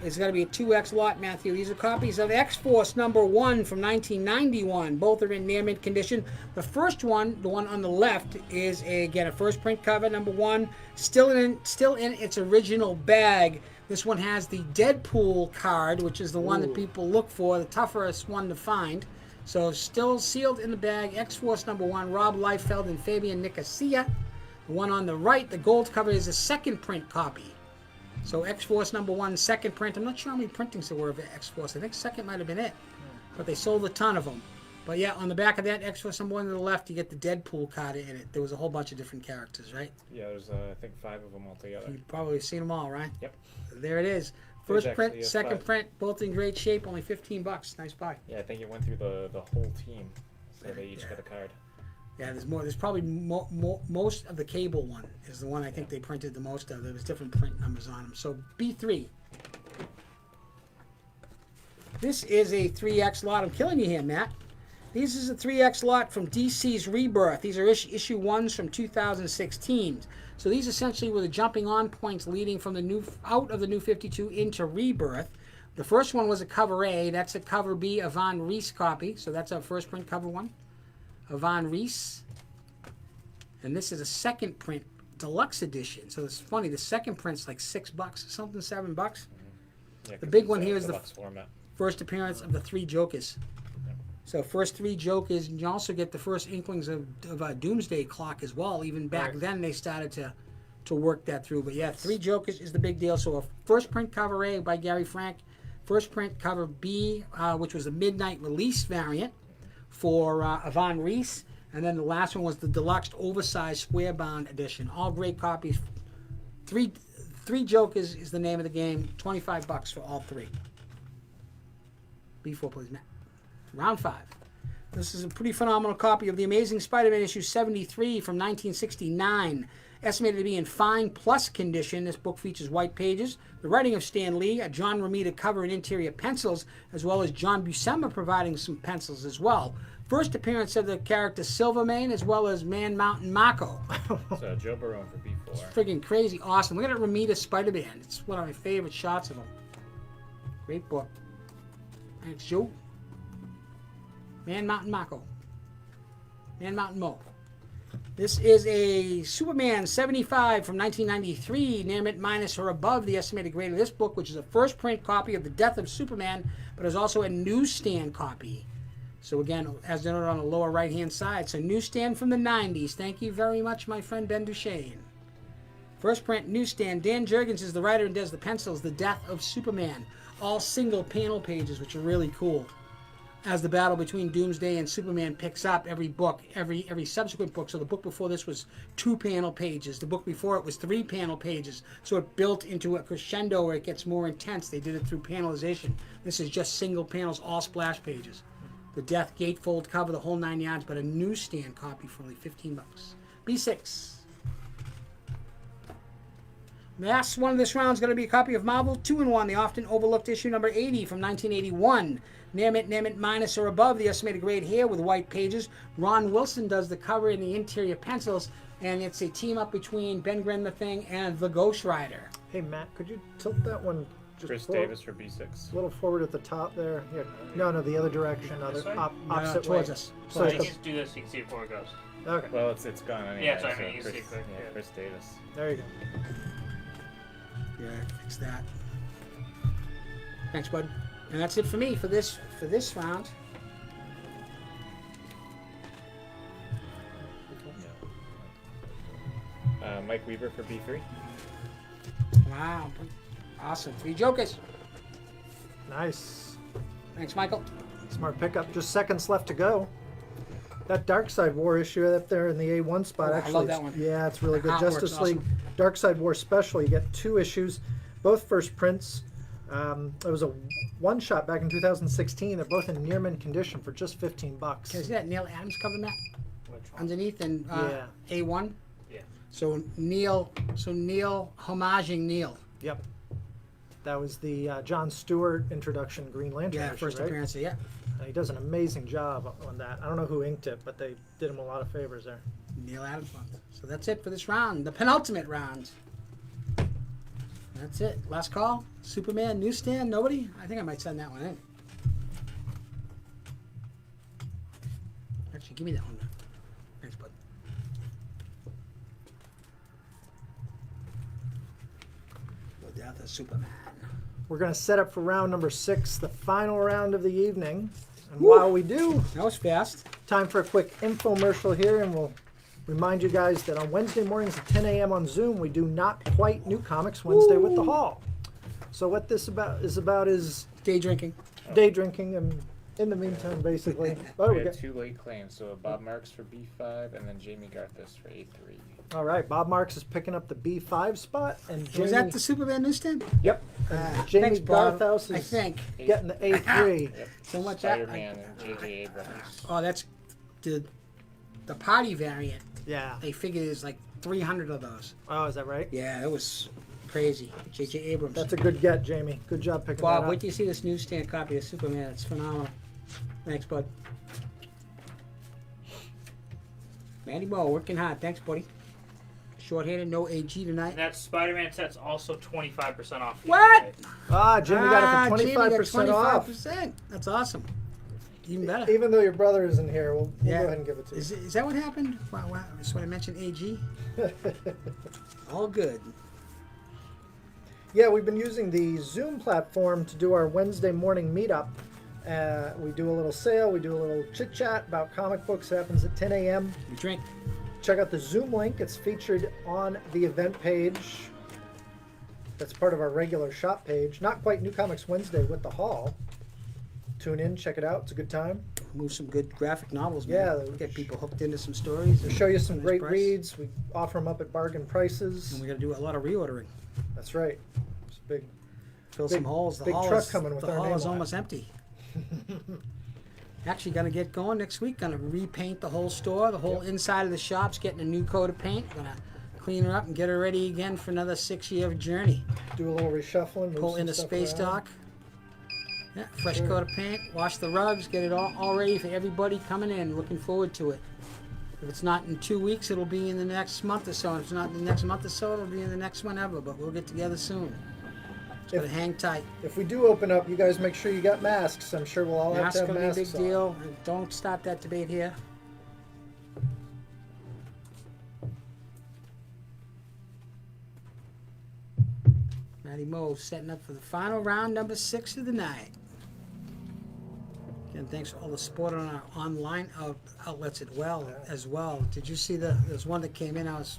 It's got to be a 2X lot, Matthew. These are copies of X-Force number 1 from 1991. Both are in near mint condition. The first one, the one on the left, is again a first print cover, number 1, still in its original bag. This one has the Deadpool card, which is the one that people look for, the toughest one to find. So still sealed in the bag. X-Force number 1, Rob Liefeld and Fabian Nicosia. The one on the right, the gold cover, is a second print copy. So X-Force number 1, second print. I'm not sure how many printings there were of X-Force. I think second might have been it. But they sold a ton of them. But yeah, on the back of that X-Force number 1 to the left, you get the Deadpool card in it. There was a whole bunch of different characters, right?
Yeah, there's I think 5 of them altogether.
You've probably seen them all, right?
Yep.
There it is.
There's
First print,
actually a
second
5.
print, both in great shape, only $15. Nice buy.
Yeah, I think it went through the whole team, so they each got a card.
Yeah, there's more. There's probably most of the cable one is the one I think they printed the most of. There was different print numbers on them. So B3. This is a 3X lot. I'm killing you here, Matt. This is a 3X lot from DC's Rebirth. These are issue 1s from 2016. So these essentially were the jumping on points leading from the out of the new 52 into Rebirth. The first one was a cover A. That's a cover B, a Von Reese copy. So that's our first print cover one. A Von Reese. And this is a second print deluxe edition. So it's funny, the second print's like $6 or something, $7.
Yeah,
The big one here is the
deluxe format.
first appearance of the 3 Jokers. So first 3 Jokers, and you also get the first inklings of a Doomsday Clock as well. Even back then they started to work that through. But yeah, 3 Jokers is the big deal. So a first print cover A by Gary Frank, first print cover B, which was a midnight release variant for Von Reese, and then the last one was the deluxe oversized square bound edition. All great copies. Three Jokers is the name of the game. $25 for all 3. B4, please, Matt. Round 5. This is a pretty phenomenal copy of The Amazing Spider-Man issue 73 from 1969. Estimated to be in fine plus condition. This book features white pages, the writing of Stan Lee, a John Romita cover and interior pencils, as well as John Buscema providing some pencils as well. First appearance of the character Silvermane, as well as Man Mountain Mako.
So Joe Barone for B4.
It's friggin' crazy awesome. Look at that Romita Spider-Man. It's one of my favorite shots of him. Great book. Thanks, Joe. Man Mountain Mako. Man Mountain Mo. This is a Superman 75 from 1993, near mint minus or above the estimated grade of this book, which is a first print copy of The Death of Superman, but is also a newsstand copy. So again, as denoted on the lower right-hand side, so newsstand from the 90s. Thank you very much, my friend Ben Duchesne. First print newsstand. Dan Jurgens is the writer and does the pencils. The Death of Superman. All single panel pages, which are really cool. As the battle between Doomsday and Superman picks up, every book, every subsequent book. So the book before this was 2 panel pages. The book before it was 3 panel pages. So it built into a crescendo where it gets more intense. They did it through panelization. This is just single panels, all splash pages. The Death gatefold cover, the whole 9 yards, but a newsstand copy for only $15. B6. The last one of this round is going to be a copy of Marvel 2-in-1, the often overlooked issue number 80 from 1981. Near mint minus or above the estimated grade here with white pages. Ron Wilson does the cover and the interior pencils, and it's a team up between Ben Grimm the Thing and the Ghost Rider.
Hey, Matt, could you tilt that one just
Chris
forward,
Davis for B6.
a little forward at the top there? Here. No, the other direction,
This way?
opposite
towards
way.
us.
So
You
it's
can just do this, you can see it before it goes.
okay,
Well, it's gone anyway.
Yeah, so I
so
mean, you can
Chris,
see it quick, yeah.
Chris Davis.
there you go.
Yeah, fix that. Thanks, bud. And that's it for me for this round.
Mike Weaver for B3.
Wow. Awesome. 3 Jokers.
Nice.
Thanks, Michael.
Smart pickup. Just seconds left to go. That Darkseid War issue up there in the A1 spot,
Oh, I
actually.
love that one.
Yeah, it's really
The
good.
artwork's
Justice League
awesome.
Darkseid War Special. You get 2 issues, both first prints. It was a one-shot back in 2016. They're both in near mint condition for just $15.
Can you see that Neil Adams cover, Matt?
Which one?
Underneath in
Yeah.
A1?
Yeah.
So Neil homaging Neil.
Yep. That was the John Stewart introduction Green Lantern
Yeah,
issue,
first
right?
appearance, yeah.
And he does an amazing job on that. I don't know who inked it, but they did him a lot of favors there.
Neil Adams one. So that's it for this round, the penultimate round. That's it. Last call. Superman newsstand. Nobody? I think I might send that one in. Actually, give me that one. Thanks, bud. Go down to Superman.
We're going to set up for round number 6, the final round of the evening. And
Woo.
while we do,
That was fast.
time for a quick infomercial here, and we'll remind you guys that on Wednesday mornings at 10 a.m. on Zoom, we do Not Quite New Comics Wednesday with the Hall. So what this is
Day drinking.
day drinking, and in the meantime, basically. Oh,
We
we
had
got,
2 late claims, so Bob Marks for B5 and then Jamie Garthis for A3.
all right, Bob Marks is picking up the B5 spot, and Jamie,
Was that the Superman newsstand?
yep, and Jamie
Thanks, Bob.
Garthhouse
I
is
think.
getting the A3.
Yep.
So much
Spider-Man and J.J. Abrams.
Oh, that's the party variant.
Yeah.
They figured there's like 300 of those.
Oh, is that right?
Yeah, that was crazy. J.J. Abrams.
That's a good get, Jamie. Good job picking
Bob,
that up.
wait till you see this newsstand copy of Superman. It's phenomenal. Thanks, bud. Manny Moe, working hard. Thanks, buddy. Short-handed, no AG tonight.
And that Spider-Man set's also 25% off.
What?
Ah, Jimmy got it for
Jamie got
25% off.
25%. That's awesome. Even better.
Even though your brother isn't here, we'll
Yeah.
go ahead and give it to you.
Is that what happened? Wow. That's when I mentioned AG. All good.
Yeah, we've been using the Zoom platform to do our Wednesday morning meetup. We do a little sale, we do a little chit chat about comic books. It happens at 10 a.m.
We drink.
Check out the Zoom link. It's featured on the event page. That's part of our regular shop page. Not Quite New Comics Wednesday with the Hall. Tune in, check it out. It's a good time.
Move some good graphic novels, man.
Yeah,
Get people hooked into some stories.
We'll
and
show you some
nice
great
price.
reads. We offer them up at bargain prices.
And we're going to do a lot of reordering.
That's right. It's big.
Fill
Big-
some holes. The
big
hall
truck
is,
coming with
the
our
hall
name
is
on it.
almost empty. Actually, going to get going next week. Going to repaint the whole store. The whole inside of the shop's getting a new coat of paint. Going to clean her up and get her ready again for another 6-year journey.
Do a little reshuffling. move
Pull
some
into
stuff
space
around.
dock. Yeah, fresh
Sure.
coat of paint. Wash the rugs. Get it all ready for everybody coming in. Looking forward to it. If it's not in 2 weeks, it'll be in the next month or so. If it's not in the next month or so, it'll be in the next one ever. But we'll get together soon. Just gotta hang tight.
If we do open up, you guys make sure you got masks. I'm sure we'll all have
Masks
to have
gonna be a
masks
big
on.
deal. And don't start that debate here. Matty Moe setting up for the final round, number 6 of the night. Again, thanks for all the support on our online outlets as well. Did you see there's one that came in? I was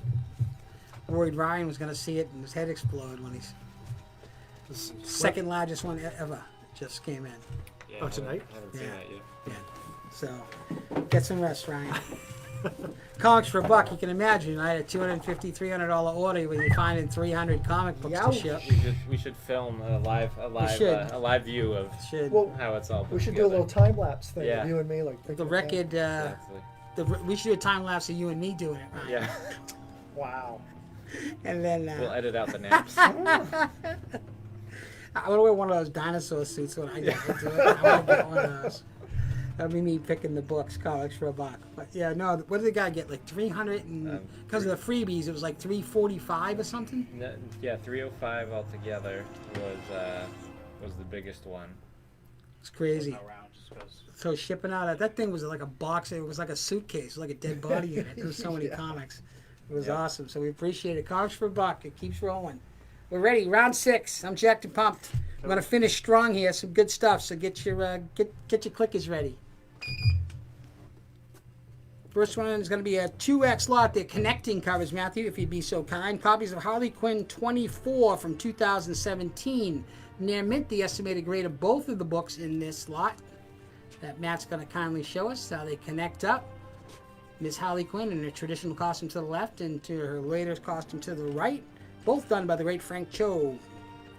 worried Ryan was going to see it and his head explode when he's the second largest one ever just came in.
Yeah,
Oh, tonight?
I haven't seen
Yeah.
that yet.
Yeah. So, get some rest, Ryan. Comics for a buck, you can imagine. I had a $250, $300 order where you're finding 300 comic books to
Youch.
ship.
We should film a live
should.
a live view of
Should.
Well,
how it's all put
we should do a
together.
little time lapse thing
Yeah.
of you and me, like
The
thinking
record,
Exactly.
we should do a time lapse of you and me doing it, Ryan.
Yeah.
about- Wow.
And then
We'll edit out the naps.
I want to wear one of those dinosaur suits when I get into it. I want to get one of those. That'll be me picking the books, comics for a buck. But yeah, no, what did the guy get? Like 300 and because of the freebies, it was like 345 or something.
No, yeah, 305 altogether was the biggest one.
It's crazy.
Around just goes.
So shipping out that thing was like a box. It was like a suitcase, like a dead body in it. There was so many
Yeah.
comics. It was
Yep.
awesome. So we appreciate it. Comics for a buck. It keeps rolling. We're ready. Round 6. I'm jacked and pumped. I'm gonna finish strong here. Some good stuff. So get your clickers ready. First one is going to be a 2X lot. They're connecting covers, Matthew, if you'd be so kind. Copies of Harley Quinn 24 from 2017. Near mint, the estimated grade of both of the books in this lot that Matt's going to kindly show us how they connect up. Miss Harley Quinn in her traditional costume to the left and to her later costume to the right. Both done by the great Frank Cho.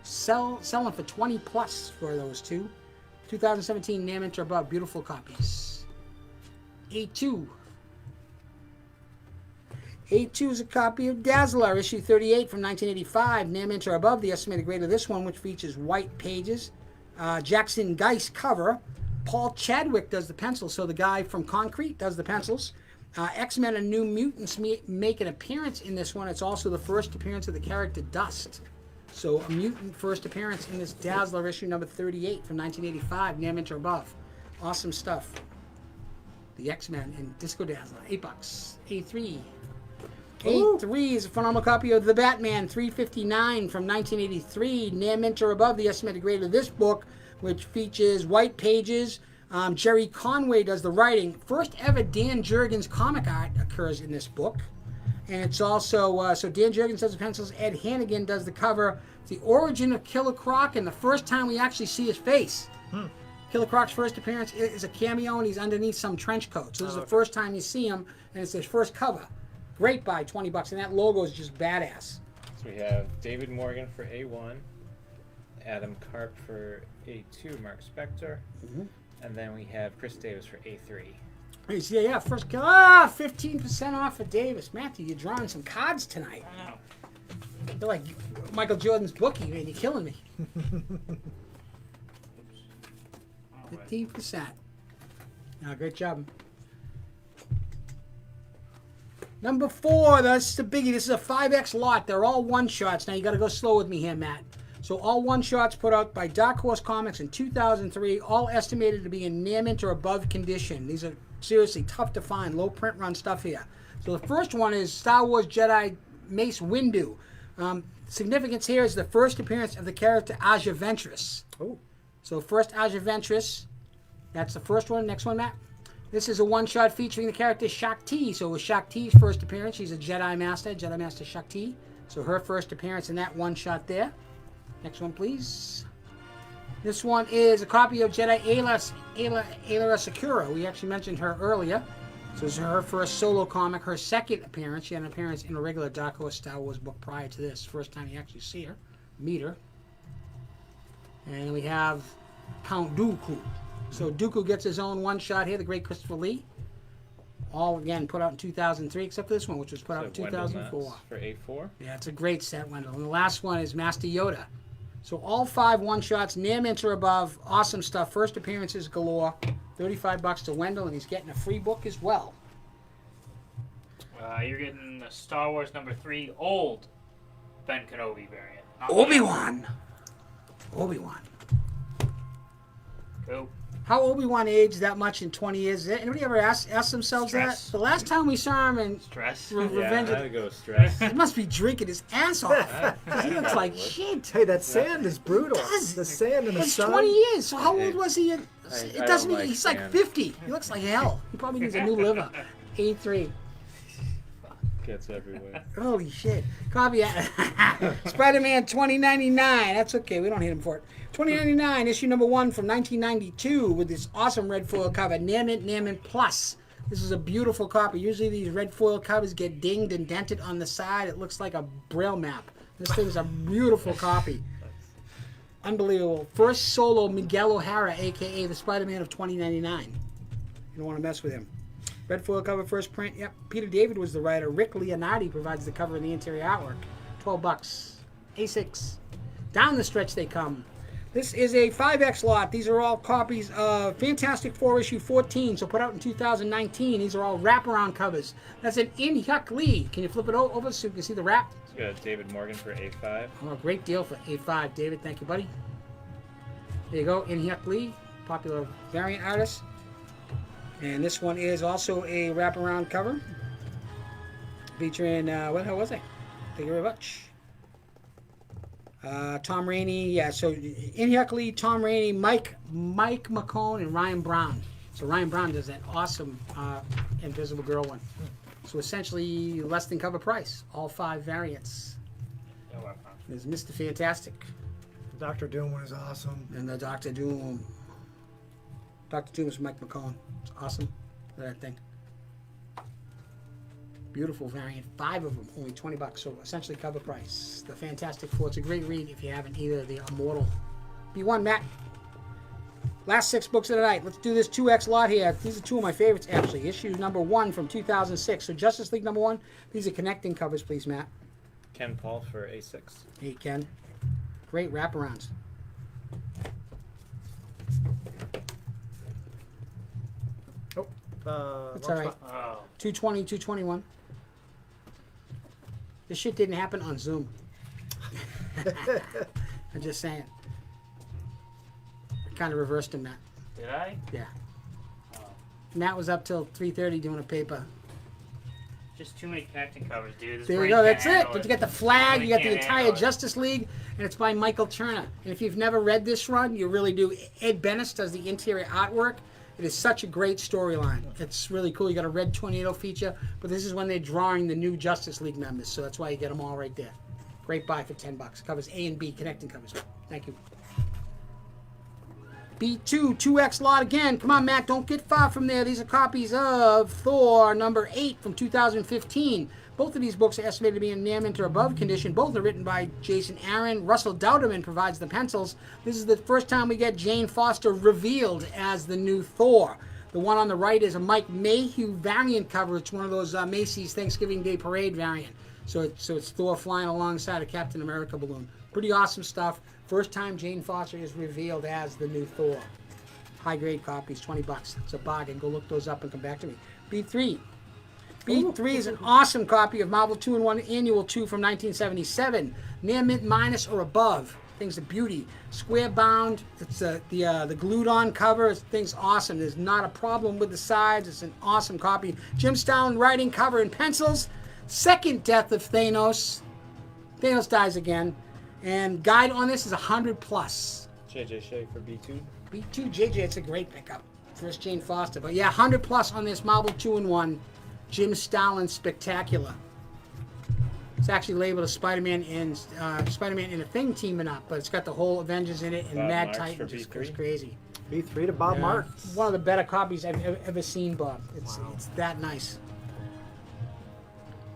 Selling for 20 plus for those two. 2017 near mint or above. Beautiful copies. A2. A2 is a copy of Dazzler, issue 38 from 1985. Near mint or above. The estimated grade of this one, which features white pages. Jackson Geist cover. Paul Chadwick does the pencils, so the guy from Concrete does the pencils. X-Men and New Mutants make an appearance in this one. It's also the first appearance of the character Dust. So a mutant first appearance in this Dazzler issue number 38 from 1985, near mint or above. Awesome stuff. The X-Men in Disco Dazzler, $8. A3. A3 is a phenomenal copy of The Batman 359 from 1983, near mint or above. The estimated grade of this book, which features white pages. Jerry Conway does the writing. First ever Dan Jurgens comic art occurs in this book. And it's also, so Dan Jurgens does the pencils, Ed Hannigan does the cover. It's the origin of Killer Croc and the first time we actually see his face. Killer Croc's first appearance is a cameo and he's underneath some trench coat. So this is the first time you see him and it's his first cover. Great buy, $20. And that logo is just badass.
So we have David Morgan for A1, Adam Karp for A2, Mark Spector, and then we have Chris Davis for A3.
Yeah, first 15% off for Davis. Matthew, you're drawing some cards tonight.
I know.
You're like Michael Jordan's bookie, man. You're killing me. 15%. No, great job. Number 4, that's the biggie. This is a 5X lot. They're all one-shots. Now, you got to go slow with me here, Matt. So all one-shots put out by Dark Horse Comics in 2003, all estimated to be in near mint or above condition. These are seriously tough to find, low print run stuff here. So the first one is Star Wars Jedi Mace Windu. Significance here is the first appearance of the character Aja Ventress.
Oh.
So first Aja Ventress, that's the first one. Next one, Matt. This is a one-shot featuring the character Shakti. So it was Shakti's first appearance. She's a Jedi Master Shakti. So her first appearance in that one-shot there. Next one, please. This one is a copy of Jedi Ayla Sakura. We actually mentioned her earlier. So this is her first solo comic, her second appearance. She had an appearance in a regular Dark Horse Star Wars book prior to this. First time you actually see her, meet her. And we have Count Dooku. So Dooku gets his own one-shot here, the great Christopher Lee. All, again, put out in 2003, except for this one, which was put out in 2004.
For A4.
Yeah, it's a great set, Wendell. And the last one is Master Yoda. So all 5 one-shots, near mint or above. Awesome stuff. First appearances galore. $35 to Wendell, and he's getting a free book as well.
You're getting a Star Wars number 3 old Ben Kenobi variant. Not
Obi-Wan.
Cool.
How Obi-Wan aged that much in 20 years? Anybody ever ask themselves
Stress.
that? The last time we saw him in
Stress.
Revenge
I
of...
had to go with stress.
He must be drinking his ass off. He looks like shit.
Hey, that sand is brutal.
does.
The sand in the
It's
sun.
20 years. So how old was he?
I
It doesn't.
don't like
He's like
sand.
50. He looks like hell. He probably needs a new liver. 83.
Gets everywhere.
Holy shit. Copy Spider-Man 2099. That's okay. We don't hate him for it. 2099, issue number 1 from 1992 with this awesome red foil cover. Near mint plus. This is a beautiful copy. Usually these red foil covers get dinged and dented on the side. It looks like a braille map. This thing's a beautiful copy. Unbelievable. First solo Miguel O'Hara, a.k.a. the Spider-Man of 2099. You don't want to mess with him. Red foil cover, first print. Yep. Peter David was the writer. Rick Leonardi provides the cover and the interior artwork. $12. A6. Down the stretch they come. This is a 5X lot. These are all copies of Fantastic Four issue 14, so put out in 2019. These are all wraparound covers. That's an In Hyuk Lee. Can you flip it over so you can see the wrap?
We got David Morgan for A5.
Oh, great deal for A5, David. Thank you, buddy. There you go, In Hyuk Lee, popular variant artist. And this one is also a wraparound cover featuring, what the hell was I? Thank you very much. Tom Rainey, yeah, so In Hyuk Lee, Tom Rainey, Mike McCone, and Ryan Brown. So Ryan Brown does that awesome Invisible Girl one. So essentially less than cover price, all 5 variants. There's Mr. Fantastic.
Dr. Doom was awesome.
And the Dr. Doom. Dr. Doom is Mike McCone. It's awesome. Look at that thing. Beautiful variant. 5 of them, only $20. So essentially cover price. The Fantastic Four. It's a great read if you haven't either. The Immortal. B1, Matt. Last 6 books of the night. Let's do this 2X lot here. These are 2 of my favorites, actually. Issue number 1 from 2006. So Justice League number 1. These are connecting covers, please, Matt.
Ken Paul for A6.
Hey, Ken. Great wraparounds. That's all right.
Oh.
220, 221. This shit didn't happen on Zoom. I'm just saying. I kind of reversed him, Matt.
Did I?
Yeah.
Oh,
Matt was up till 3:30 doing a paper.
just too many connecting covers, dude. This
There you
brain
go. That's
can't
it.
handle
But you got the flag.
Really
You got the
can't
entire
handle it.
Justice League, and it's by Michael Turner. And if you've never read this run, you really do. Ed Bennis does the interior artwork. It is such a great storyline. It's really cool. You got a red tornado feature, but this is when they're drawing the new Justice League members, so that's why you get them all right there. Great buy for $10. Covers A and B, connecting covers. Thank you. B2, 2X lot again. Come on, Matt, don't get far from there. These are copies of Thor number 8 from 2015. Both of these books are estimated to be in near mint or above condition. Both are written by Jason Aaron. Russell Douderman provides the pencils. This is the first time we get Jane Foster revealed as the new Thor. The one on the right is a Mike Mayhew variant cover. It's one of those Macy's Thanksgiving Day Parade variant. So it's Thor flying alongside a Captain America balloon. Pretty awesome stuff. First time Jane Foster is revealed as the new Thor. High grade copies, $20. It's a bargain. Go look those up and come back to me. B3. B3 is an awesome copy of Marvel 2-in-1 Annual 2 from 1977. Near mint minus or above. Thing's a beauty. Square bound. It's the glued on cover. Thing's awesome. There's not a problem with the sides. It's an awesome copy. Jim Starlin writing, cover and pencils. Second death of Thanos. Thanos dies again. And guide on this is 100 plus.
JJ Shea for B2.
B2 JJ, it's a great pickup. First Jane Foster. But yeah, 100 plus on this Marvel 2-in-1. Jim Starlin Spectacular. It's actually labeled as Spider-Man and a Thing teaming up, but it's got the whole Avengers in it and
Bob
Mad
Marks
Titan.
for
Just
B3.
goes crazy.
B3 to Bob
Yeah.
Marks.
One of the better copies I've ever seen, Bob. It's that nice.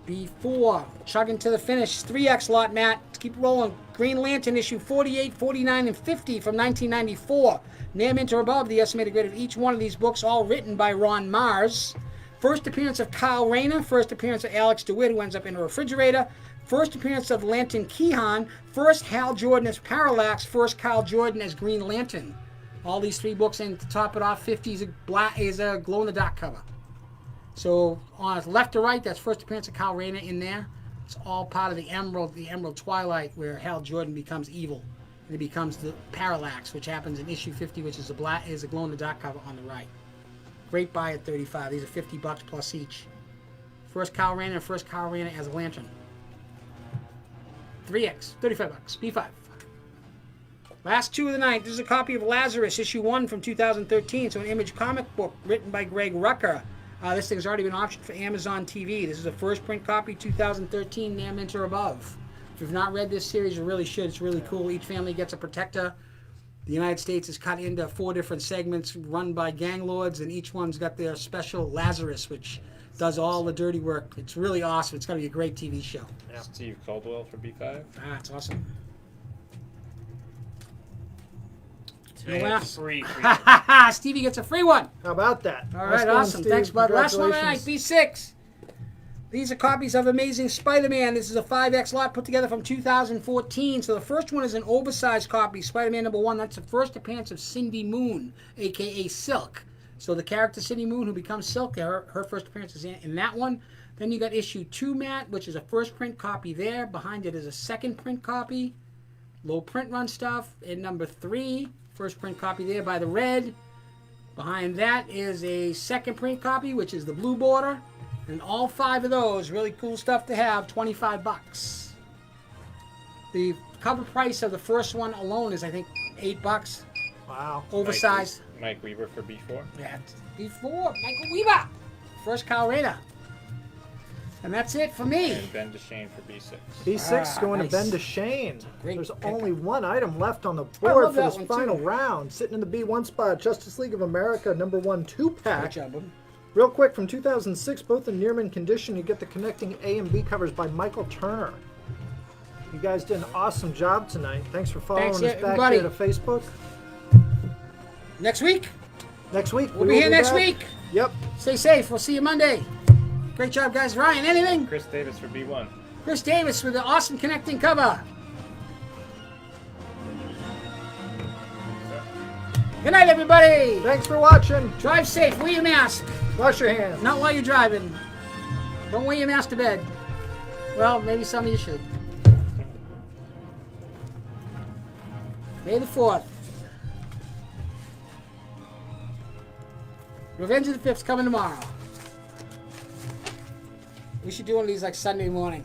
B4, chugging to the finish. 3X lot, Matt. Let's keep rolling. Green Lantern issue 48, 49, and 50 from 1994. Near mint or above, the estimated grade of each one of these books, all written by Ron Mars. First appearance of Kyle Rayner. First appearance of Alex DeWitt, who ends up in a refrigerator. First appearance of Lantern Keehan. First Hal Jordan as Parallax. First Kyle Jordan as Green Lantern. All these three books, and to top it off, 50 is a glow-in-the-dark cover. So on left to right, that's first appearance of Kyle Rayner in there. It's all part of the Emerald Twilight, where Hal Jordan becomes evil, and it becomes the Parallax, which happens in issue 50, which is a glow-in-the-dark cover on the right. Great buy at 35. These are $50 plus each. First Kyle Rayner, first Kyle Rayner as a Lantern. 3X, $35. B5. Last two of the night. This is a copy of Lazarus, issue 1 from 2013. So an Image comic book written by Greg Rucka. This thing's already been optioned for Amazon TV. This is a first print copy, 2013, near mint or above. If you've not read this series, you really should. It's really cool. Each family gets a protector. The United States is cut into 4 different segments run by gang lords, and each one's got their special Lazarus, which does all the dirty work. It's really awesome. It's going to be a great TV show.
Yeah. Steve Caldwell for B5.
Ah, it's awesome.
Today
No
it's
last.
free.
Stevie gets a free one.
How about that?
All
Nice
right,
going,
awesome.
Steve.
Thanks, bud. Last one tonight,
Congratulations.
B6. These are copies of Amazing Spider-Man. This is a 5X lot put together from 2014. So the first one is an oversized copy, Spider-Man number 1. That's the first appearance of Cindy Moon, a.k.a. Silk. So the character Cindy Moon, who becomes Silk, her first appearance is in that one. Then you got issue 2, Matt, which is a first print copy there. Behind it is a second print copy. Low print run stuff. And number 3, first print copy there by the Red. Behind that is a second print copy, which is the blue border. And all 5 of those, really cool stuff to have, $25. The cover price of the first one alone is, I think, $8.
Wow.
Oversized.
Mike Weaver for B4.
Yeah, before Michael Weaver. First Kyle Rayner. And that's it for me.
And Ben DeShane for B6.
B6 going
nice.
to Ben DeShane.
Great
There's
pickup.
only one item left on the board
love
for
that
this
one,
final
too.
round. Sitting in the B1 spot, Justice League of America, number 1 2-pack.
Good job, bud.
Real quick, from 2006, both in near mint condition. You get the connecting A and B covers by Michael Turner. You guys did an awesome job tonight. Thanks for following
Thanks,
us back
everybody.
here to Facebook.
Next week.
Next week.
We'll be here next
back.
week.
Yep.
Stay safe. We'll see you Monday. Great job, guys. Ryan, anything?
Chris Davis for B1.
Chris Davis with the awesome connecting cover. Good night, everybody.
Thanks for watching.
Drive safe. Wear your mask.
Wash your hands.
Not while you're driving. Don't wear your mask to bed. Well, maybe some of you should. May the 4th. Revenge of the 5th's coming tomorrow. We should do one of these like Sunday morning.